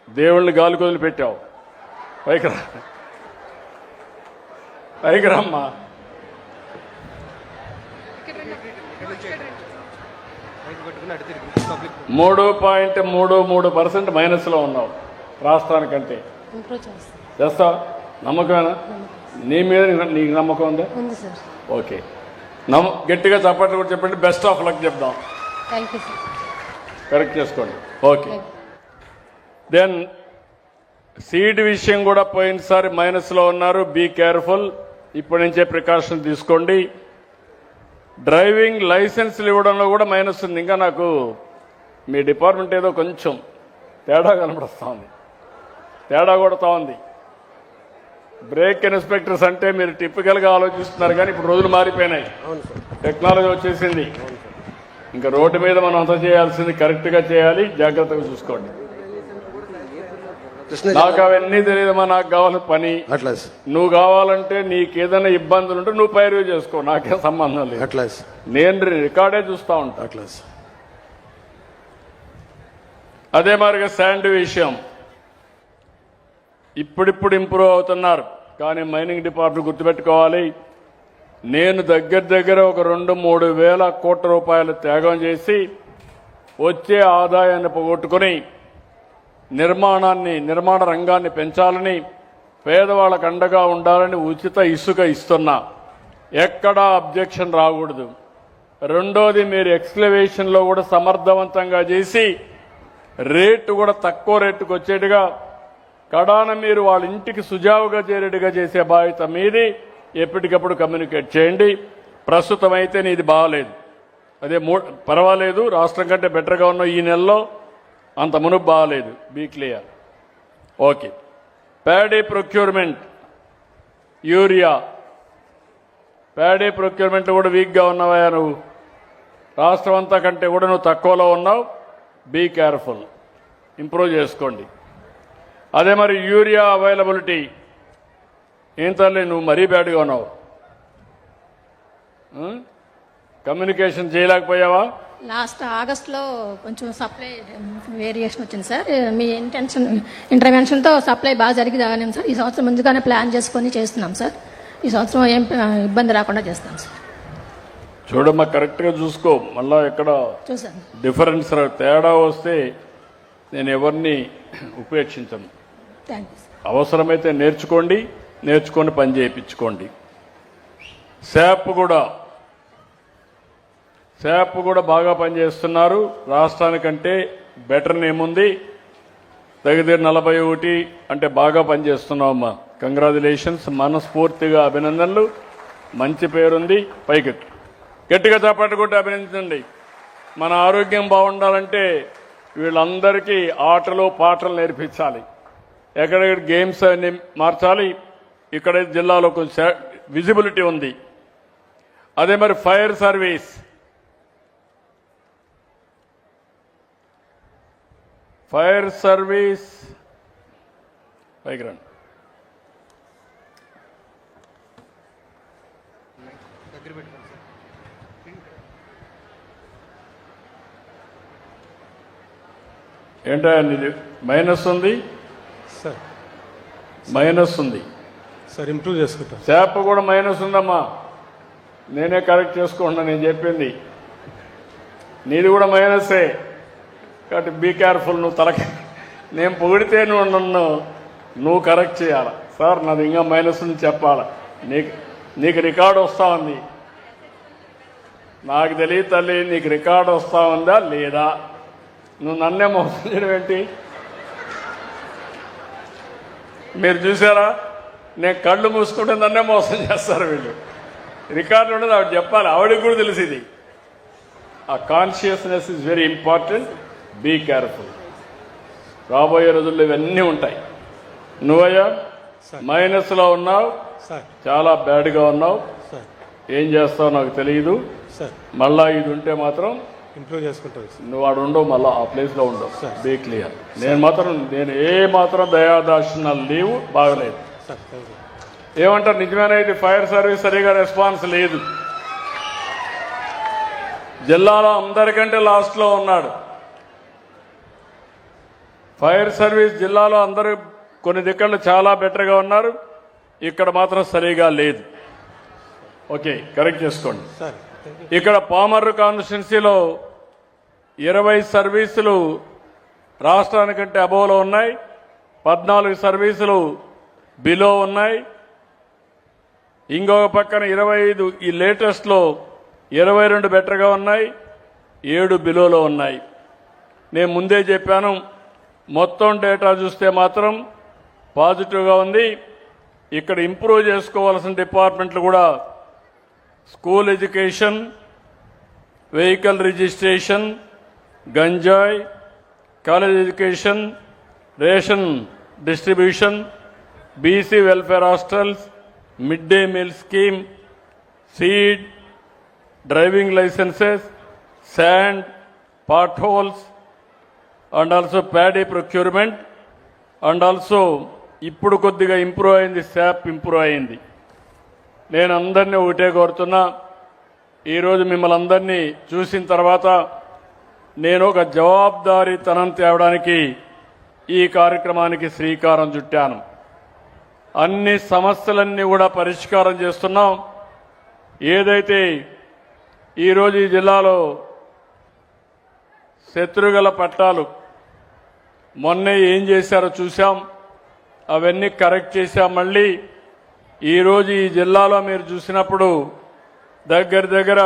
దేవుళ్ళని గాలి కొదిలి పెట్టావు. పైకి రమ్మా. 3.33% మైనస్లో ఉన్నావు రాష్ట్రానికంటే. చేస్తా? నమ్మకమేనా? నీ మీద నీకు నమ్మకం ఉందా? ఓకే. గట్టిగా చప్పట్లు కూడా చెప్పండి. బెస్ట్ ఆఫ్ లక్ చెప్దాం. కరెక్ట్ చేసుకోండి. ఓకే. దెన్ సీడ్ విషయం కూడా పోయినసారి మైనస్లో ఉన్నారు. Be careful. ఇప్పటి నుంచే ప్రికాషన్ తీసుకోండి. డ్రైవింగ్ లైసెన్స్లు ఇవ్వడంలో కూడా మైనస్ ఉంది. ఇంకా నాకు మీ డిపార్ట్మెంట్ ఏదో కొంచెం తేడా కనబడుతూ ఉంది, తేడా కొడతా ఉంది. బ్రేక్ ఇన్స్పెక్టర్స్ అంటే మీరు టిపికల్గా ఆలోచిస్తున్నారు, కానీ ఇప్పుడు రోజులు మారిపోయినాయి, టెక్నాలజీ వచ్చేసింది. ఇంకా రోడ్డు మీద మనం అంతా చేయాల్సింది కరెక్ట్గా చేయాలి. జాగ్రత్తగా చూసుకోండి. నాకు అవన్నీ తెలియదమ్మా. నాకు కావాల్సిన పని. అట్లా నువ్వు కావాలంటే నీకు ఏదైనా ఇబ్బందులు ఉంటే నువ్వు పైరు చేసుకో, నాకేం సంబంధం లేదు. అట్లా నేను రికార్డే చూస్తూ ఉంటా. అట్లా అదే మాదిరిగా శాండ్ విషయం ఇప్పుడిప్పుడు ఇంప్రూవ్ అవుతున్నారు, కానీ మైనింగ్ డిపార్ట్మెంట్ గుర్తుపెట్టుకోవాలి. నేను దగ్గర ఒక 2-3 వేల కోట్ల రూపాయలు త్యాగం చేసి వచ్చే ఆదాయాన్ని పోగొట్టుకుని నిర్మాణ రంగాన్ని పెంచాలని, పేదవాళ్ళకు అండగా ఉండాలని ఉచిత ఇసుక ఇస్తున్నా. ఎక్కడా అబ్జెక్షన్ రాకూడదు. రెండోది, మీరు ఎక్స్కవేషన్లో కూడా సమర్థవంతంగా చేసి రేటు కూడా తక్కువ రేటుకు వచ్చేట్టుగా, కడాన మీరు వాళ్ళ ఇంటికి సుజావుగా చేరేట్టుగా చేసే బాధ్యత మీది. ఎప్పటికప్పుడు కమ్యూనికేట్ చేయండి. ప్రస్తుతం అయితే నీది బాగాలేదు, అదే పర్వాలేదు, రాష్ట్రం కంటే బెటర్గా ఉన్న ఈ నెలలో, అంత మునుపు బాగాలేదు. Be clear. Okay. Paddy procurement, urea paddy procurement కూడా వీక్గా ఉన్నావా నువ్వు? రాష్ట్రం అంతా కంటే కూడా నువ్వు తక్కువలో ఉన్నావు. బీ కేర్ఫుల్, ఇంప్రూవ్ చేసుకోండి. అదే మరి యూరియా అవైలబిలిటీ ఏం తల్లి, నువ్వు మరీ బ్యాడ్గా ఉన్నావు. కమ్యూనికేషన్ చేయలేకపోయావా? లాస్ట్ ఆగస్ట్లో కొంచెం సప్లై వేరియేషన్ వచ్చింది సార్. మీ ఇంటర్వెన్షన్తో సప్లై బాగా జరిగింది సార్. ఈ సంవత్సరం ముందుగానే ప్లాన్ చేసుకొని చేస్తున్నాం సార్. ఈ సంవత్సరం ఏం ఇబ్బంది రాకుండా చేస్తాం సార్. చూడమ్మా, కరెక్ట్గా చూసుకో. మళ్ళా ఎక్కడ చూసాను డిఫరెన్స్ తేడా వస్తే నేను ఎవరిని ఉపేక్షించను. Thank you sir. అవసరమైతే నేర్చుకొని పని చేయించుకోండి. శాప్ కూడా బాగా పనిచేస్తున్నారు. రాష్ట్రానికంటే బెటర్ నేముంది. దగ్గర 41 అంటే బాగా పనిచేస్తున్నావమ్మా. కంగ్రాచులేషన్స్, మనస్ఫూర్తిగా అభినందనలు. మంచి పేరుంది, పైకి గట్టిగా చప్పట్లు కొట్టి అభినందించండి. మన ఆరోగ్యం బాగుండాలంటే వీళ్ళందరికీ ఆటలు పాటలు నేర్పించాలి. ఎక్కడెక్కడ గేమ్స్ అన్ని మార్చాలి. ఇక్కడ జిల్లాలో కొంచెం విజిబిలిటీ ఉంది. అదే మరి ఫైర్ సర్వీస్, పైకి రండి. ఏంటో మైనస్ ఉంది, సార్ మైనస్ ఉంది. సార్ ఇంప్రూవ్ చేసుకుంటాం. శాప్ కూడా మైనస్ ఉందమ్మా. నేనే కరెక్ట్ చేసుకుంటున్నా. నేను చెప్పింది నీది కూడా మైనసే. కాబట్టి బీ కేర్ఫుల్. నువ్వు నేను పొగిడితే నువ్వు కరెక్ట్ చేయాలి. సార్ నాది ఇంకా మైనస్ ఉంది చెప్పాలి. నీకు రికార్డు వస్తా ఉంది. నాకు తెలియదు తల్లి, నీకు రికార్డు వస్తా ఉందా లేదా? నువ్వు నన్నే మోసం చేయడం ఏంటి? మీరు చూసారా, నేను కళ్ళు మూసుకుంటే నన్నే మోసం చేస్తారు వీళ్ళు. రికార్డు ఉండదు, ఆవిడ చెప్పాలి. ఆవిడకి కూడా తెలిసి ఇది. ఆ consciousness is very important. Be careful. రాబోయే రోజుల్లో ఇవన్నీ ఉంటాయి. నువ్వయ్యా మైనస్లో ఉన్నావు, సార్ చాలా బ్యాడ్గా ఉన్నావు. సార్ ఏం చేస్తావు నాకు తెలియదు. సార్ మళ్ళా ఇది ఉంటే మాత్రం ఇంప్రూవ్ చేసుకుంటాం సార్. నువ్వు ఆడు ఉండవు, మళ్ళీ ఆ ప్లేస్లో ఉండవు. సార్. Be clear. నేను ఏ మాత్రం దయాదాక్షిణాలు లేవు, బాగలేదు. Sir thank you. ఏమంటారు? నిజమేనా? ఇది ఫైర్ సర్వీస్ సరిగా రెస్పాన్స్ లేదు. జిల్లాలో అందరికంటే లాస్ట్లో ఉన్నాడు ఫైర్ సర్వీస్. జిల్లాలో అందరూ కొన్ని దిక్కలు చాలా బెటర్గా ఉన్నారు, ఇక్కడ మాత్రం సరిగా లేదు. ఓకే, కరెక్ట్ చేసుకోండి. Sir thank you. ఇక్కడ పామర్రు కాన్స్టిట్యున్సీలో 20 సర్వీసులు రాష్ట్రానికంటే అబోవ్లో ఉన్నాయి, 14 సర్వీసులు బిలో ఉన్నాయి. ఇంకొక పక్కన 25 ఈ లేటెస్ట్లో 22 బెటర్గా ఉన్నాయి, 7 బిలోలో ఉన్నాయి. నేను ముందే చెప్పాను, మొత్తం డేటా చూస్తే మాత్రం పాజిటివ్గా ఉంది. ఇక్కడ ఇంప్రూవ్ చేసుకోవాల్సిన డిపార్ట్మెంట్లు కూడా స్కూల్ ఎడ్యుకేషన్, వెహికల్ రిజిస్ట్రేషన్, గంజాయి, college education, ration distribution, BC welfare hostels, mid day meal scheme, seed, driving licences, sand, potholes, and also paddy procurement, and also ఇప్పుడు కొద్దిగా ఇంప్రూవ్ అయింది, శాప్ ఇంప్రూవ్ అయింది. నేను అందరినీ ఒకటే కోరుతున్నా, ఈరోజు మిమ్మల్ని అందరినీ చూసిన తర్వాత నేను ఒక జవాబుదారీతనం తేవడానికి ఈ కార్యక్రమానికి శ్రీకారం చుట్టాను. అన్ని సమస్యలన్నీ కూడా పరిష్కారం చేస్తున్నాం. ఏదైతే ఈరోజు ఈ జిల్లాలో శత్రుగల పట్టాలు మొన్నే ఏం చేశారో చూశాం, అవన్నీ కరెక్ట్ చేశాం. మళ్ళీ ఈరోజు ఈ జిల్లాలో మీరు చూసినప్పుడు దగ్గర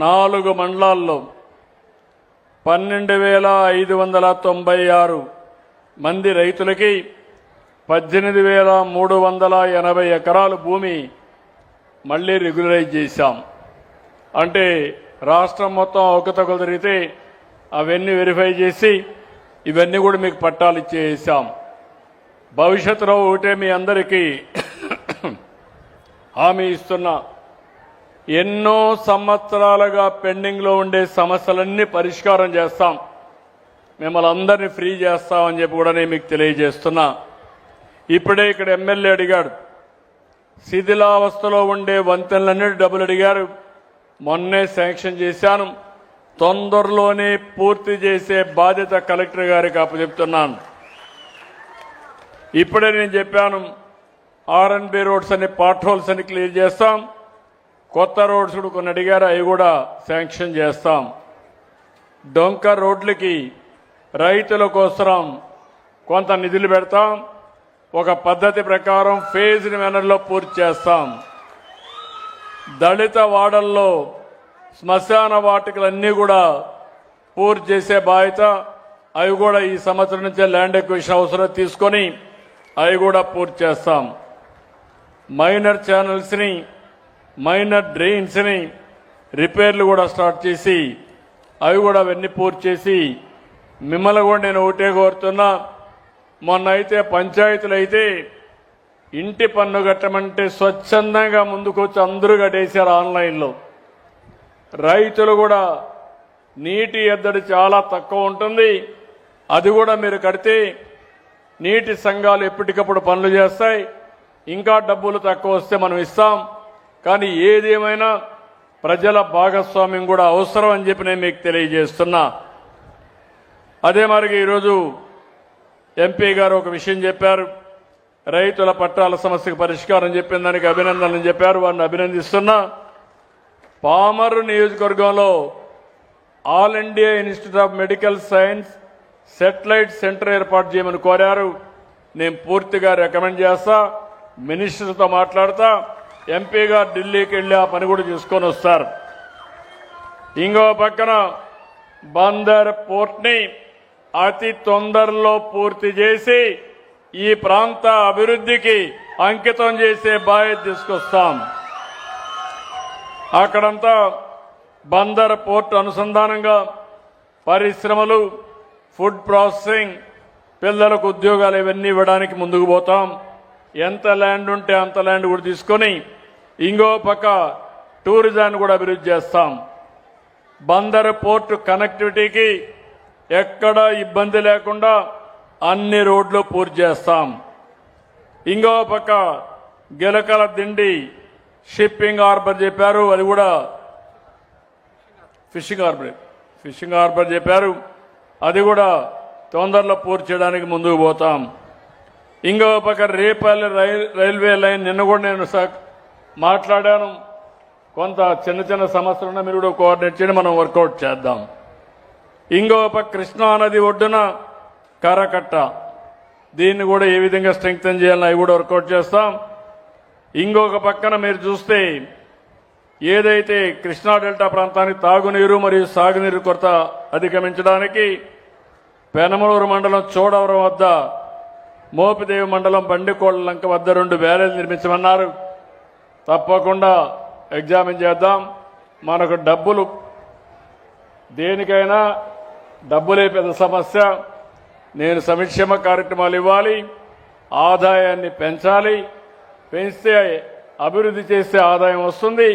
4 మండలాల్లో 12,596 మంది రైతులకి 18,380 ఎకరాలు భూమి మళ్ళీ రెగ్యులరైజ్ చేశాం. అంటే రాష్ట్రం మొత్తం అవకతవకలు జరిగితే అవన్నీ వెరిఫై చేసి ఇవన్నీ కూడా మీకు పట్టాలు ఇచ్చేసాం. భవిష్యత్తులో ఒకటే మీ అందరికీ హామీ ఇస్తున్నా, ఎన్నో సంవత్సరాలుగా పెండింగ్లో ఉండే సమస్యలన్నీ పరిష్కారం చేస్తాం, మిమ్మల్ని అందరినీ ఫ్రీ చేస్తామని చెప్పి కూడా నేను మీకు తెలియజేస్తున్నా. ఇప్పుడే ఇక్కడ ఎమ్మెల్యే అడిగాడు, శిథిలావస్థలో ఉండే వంతెనలన్నీ డబ్బులు అడిగారు. మొన్నే శాంక్షన్ చేశాను, తొందరలోనే పూర్తి చేసే బాధ్యత కలెక్టర్ గారికి అప్పచెప్తున్నాను. ఇప్పుడే నేను చెప్పాను, R&B రోడ్స్ అని పాట్ హోల్స్ అని క్లియర్ చేస్తాం. కొత్త రోడ్స్ కూడా కొన్ని అడిగారు, అవి కూడా శాంక్షన్ చేస్తాం. డొంక రోడ్లకి రైతుల కోసం కొంత నిధులు పెడతాం. ఒక పద్ధతి ప్రకారం ఫేజ్డ్ మేనర్లో పూర్తి చేస్తాం. దళిత వాడల్లో శ్మశాన వాటికలన్నీ కూడా పూర్తి చేసే బాధ్యత అవి కూడా ఈ సంవత్సరం నుంచే ల్యాండ్ ఎక్విజిషన్ అవసరం తీసుకొని అవి కూడా పూర్తి చేస్తాం. మైనర్ ఛానల్స్ని, మైనర్ డ్రైన్స్ని రిపేర్లు కూడా స్టార్ట్ చేసి అవి కూడా అవన్నీ పూర్తి చేసి మిమ్మల్ని కూడా నేను ఒకటే కోరుతున్నా. మొన్న అయితే పంచాయతీలు అయితే ఇంటి పన్ను కట్టమంటే స్వచ్ఛందంగా ముందుకొచ్చి అందరూ కట్టేశారు ఆన్లైన్లో. రైతులు కూడా నీటి ఎద్దడి చాలా తక్కువ ఉంటుంది, అది కూడా మీరు కడితే నీటి సంఘాలు ఎప్పటికప్పుడు పనులు చేస్తాయి. ఇంకా డబ్బులు తక్కువ వస్తే మనం ఇస్తాం. కానీ ఏదేమైనా ప్రజల భాగస్వామ్యం కూడా అవసరం అని చెప్పి నేను మీకు తెలియజేస్తున్నా. అదే మరి ఈరోజు ఎంపీ గారు ఒక విషయం చెప్పారు. రైతుల పట్టాల సమస్యకు పరిష్కారం చెప్పిన దానికి అభినందనలు చెప్పారు. వారిని అభినందిస్తున్నా. పామరు నియోజకవర్గంలో all India institute of medical science satellite centre ఏర్పాటు చేయమని కోరారు. నేను పూర్తిగా రికమెండ్ చేస్తా. మినిస్టర్తో మాట్లాడతా. ఎంపీగా ఢిల్లీకి వెళ్ళి ఆ పని కూడా చేసుకొని వస్తారు. ఇంకో పక్కన బందర్ పోర్ట్ని అతి తొందరలో పూర్తి చేసి ఈ ప్రాంత అభివృద్ధికి అంకితం చేసే బాధ్యత తీసుకొస్తాం. అక్కడంతా బందర్ పోర్ట్ అనుసంధానంగా పరిశ్రమలు, ఫుడ్ ప్రాసెసింగ్, పిల్లలకు ఉద్యోగాలు ఇవన్నీ ఇవ్వడానికి ముందుకు పోతాం. ఎంత ల్యాండ్ ఉంటే అంత ల్యాండ్ కూడా తీసుకొని ఇంకో పక్క టూరిజాన్ని కూడా అభివృద్ధి చేస్తాం. బందర్ పోర్టు కనెక్టివిటీకి ఎక్కడా ఇబ్బంది లేకుండా అన్ని రోడ్లు పూర్తి చేస్తాం. ఇంకో పక్క గిలకల దిండి షిప్పింగ్ హార్బర్ చెప్పారు, అది కూడా ఫిషింగ్ హార్బర్ చెప్పారు, అది కూడా తొందరలో పూర్తి చేయడానికి ముందుకు పోతాం. ఇంకో పక్క రేపల్లి రైల్వే లైన్ నిన్న కూడా నేను మాట్లాడాను. కొంత చిన్న చిన్న సమస్యలు ఉన్న మీరు కూడా కోఆర్డినేట్ చేయండి, మనం వర్కౌట్ చేద్దాం. ఇంకో పక్క కృష్ణానది ఒడ్డున కరకట్ట, దీన్ని కూడా ఏ విధంగా స్ట్రెంగ్తన్ చేయాలని అవి కూడా వర్కౌట్ చేస్తాం. ఇంకొక పక్కన మీరు చూస్తే ఏదైతే కృష్ణా డెల్టా ప్రాంతానికి తాగునీరు మరియు సాగునీరు కొరత అధిగమించడానికి పెనమలూరు మండలం చోడవరం వద్ద, మోపిదేవి మండలం బండికోళ్ల లంక వద్ద 2 బ్యారేజ్ నిర్మించమన్నారు. తప్పకుండా ఎగ్జామిన్ చేద్దాం. మనకు డబ్బులు దేనికైనా డబ్బులే పెద్ద సమస్య. నేను సంక్షేమ కార్యక్రమాలు ఇవ్వాలి, ఆదాయాన్ని పెంచాలి, పెంచితే అభివృద్ధి చేస్తే ఆదాయం వస్తుంది.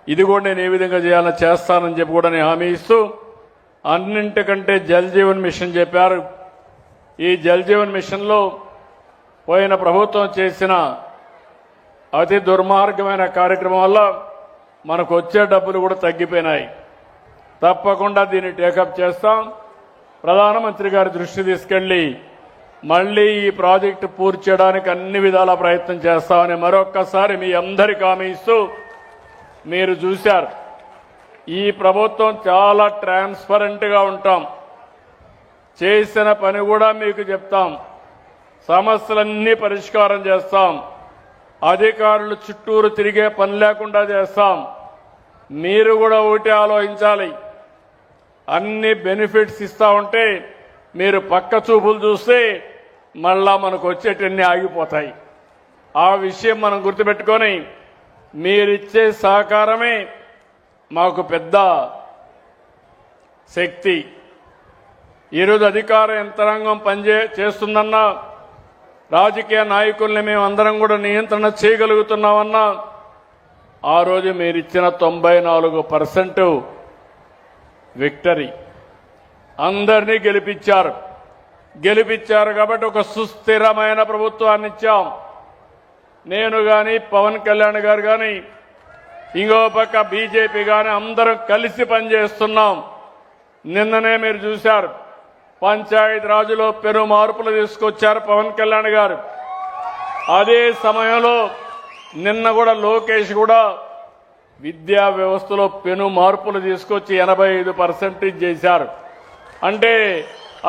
ఇది కూడా నేను ఏ విధంగా చేయాలని చేస్తానని చెప్పి కూడా నేను హామీ ఇస్తూ, అన్నింటికంటే జల్ జీవన్ మిషన్ చెప్పారు. ఈ జల్ జీవన్ మిషన్లో పోయిన ప్రభుత్వం చేసిన అతి దుర్మార్గమైన కార్యక్రమం వల్ల మనకు వచ్చే డబ్బులు కూడా తగ్గిపోయినాయి. తప్పకుండా దీన్ని టేకప్ చేస్తాం. ప్రధానమంత్రి గారి దృష్టి తీసుకెళ్లి మళ్లీ ఈ ప్రాజెక్టు పూర్తి చేయడానికి అన్ని విధాల ప్రయత్నం చేస్తామని మరొక్కసారి మీ అందరికీ హామీ ఇస్తూ, మీరు చూశారు ఈ ప్రభుత్వం చాలా ట్రాన్స్పరెంట్గా ఉంటాం. చేసిన పని కూడా మీకు చెప్తాం. సమస్యలన్నీ పరిష్కారం చేస్తాం. అధికారులు చుట్టూరు తిరిగే పని లేకుండా చేస్తాం. మీరు కూడా ఒకటి ఆలోచించాలి. అన్ని బెనిఫిట్స్ ఇస్తా ఉంటే మీరు పక్క చూపులు చూస్తే మళ్ళా మనకు వచ్చేటన్నీ ఆగిపోతాయి. ఆ విషయం మనం గుర్తుపెట్టుకొని మీరిచ్చే సహకారమే మాకు పెద్ద శక్తి. ఈరోజు అధికార యంత్రాంగం చేస్తుందన్నా, రాజకీయ నాయకుల్ని మేము అందరం కూడా నియంత్రణ చేయగలుగుతున్నామన్నా, ఆ రోజు మీరిచ్చిన 94% విక్టరీ. అందరినీ గెలిపించారు కాబట్టి ఒక సుస్థిరమైన ప్రభుత్వాన్ని ఇచ్చాం. నేను కానీ, పవన్ కళ్యాణ్ గారు కానీ, ఇంకో పక్క బీజేపీ కానీ అందరం కలిసి పనిచేస్తున్నాం. నిన్ననే మీరు చూశారు, పంచాయతీ రాజులో పెను మార్పులు తీసుకొచ్చారు పవన్ కళ్యాణ్ గారు. అదే సమయంలో నిన్న కూడా లోకేష్ కూడా విద్యా వ్యవస్థలో పెను మార్పులు తీసుకొచ్చి 85% చేశారు. అంటే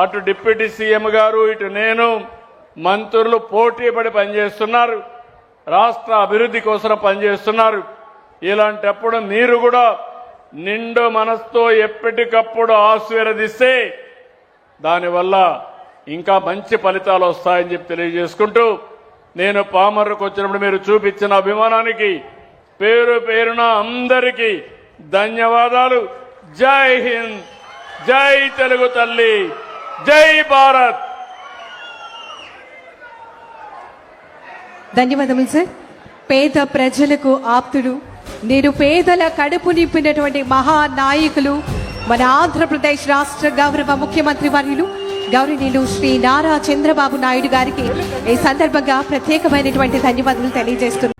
అటు డిప్యూటీ సీఎం గారు, ఇటు నేను, మంత్రులు పోటీ పడి పనిచేస్తున్నారు. రాష్ట్ర అభివృద్ధి కోసం పనిచేస్తున్నారు. ఇలాంటప్పుడు మీరు కూడా నిండు మనసుతో ఎప్పటికప్పుడు ఆశీర్వదిస్తే దానివల్ల ఇంకా మంచి ఫలితాలు వస్తాయని చెప్పి తెలియజేసుకుంటూ నేను పామర్రుకు వచ్చినప్పుడు మీరు చూపించిన అభిమానానికి పేరు పేరున అందరికీ ధన్యవాదాలు. జై హింద్, జై తెలుగు తల్లి, జై భారత్. ధన్యవాదములు సార్. పేద ప్రజలకు ఆప్తుడు, నేను పేదల కడుపు నింపినటువంటి మహానాయకులు మన ఆంధ్రప్రదేశ్ రాష్ట్ర గౌరవ ముఖ్యమంత్రి వర్యులు గౌరవనీయులు శ్రీ నారా చంద్రబాబు నాయుడు గారికి ఈ సందర్భంగా ప్రత్యేకమైనటువంటి ధన్యవాదాలు తెలియజేస్తున్నాను.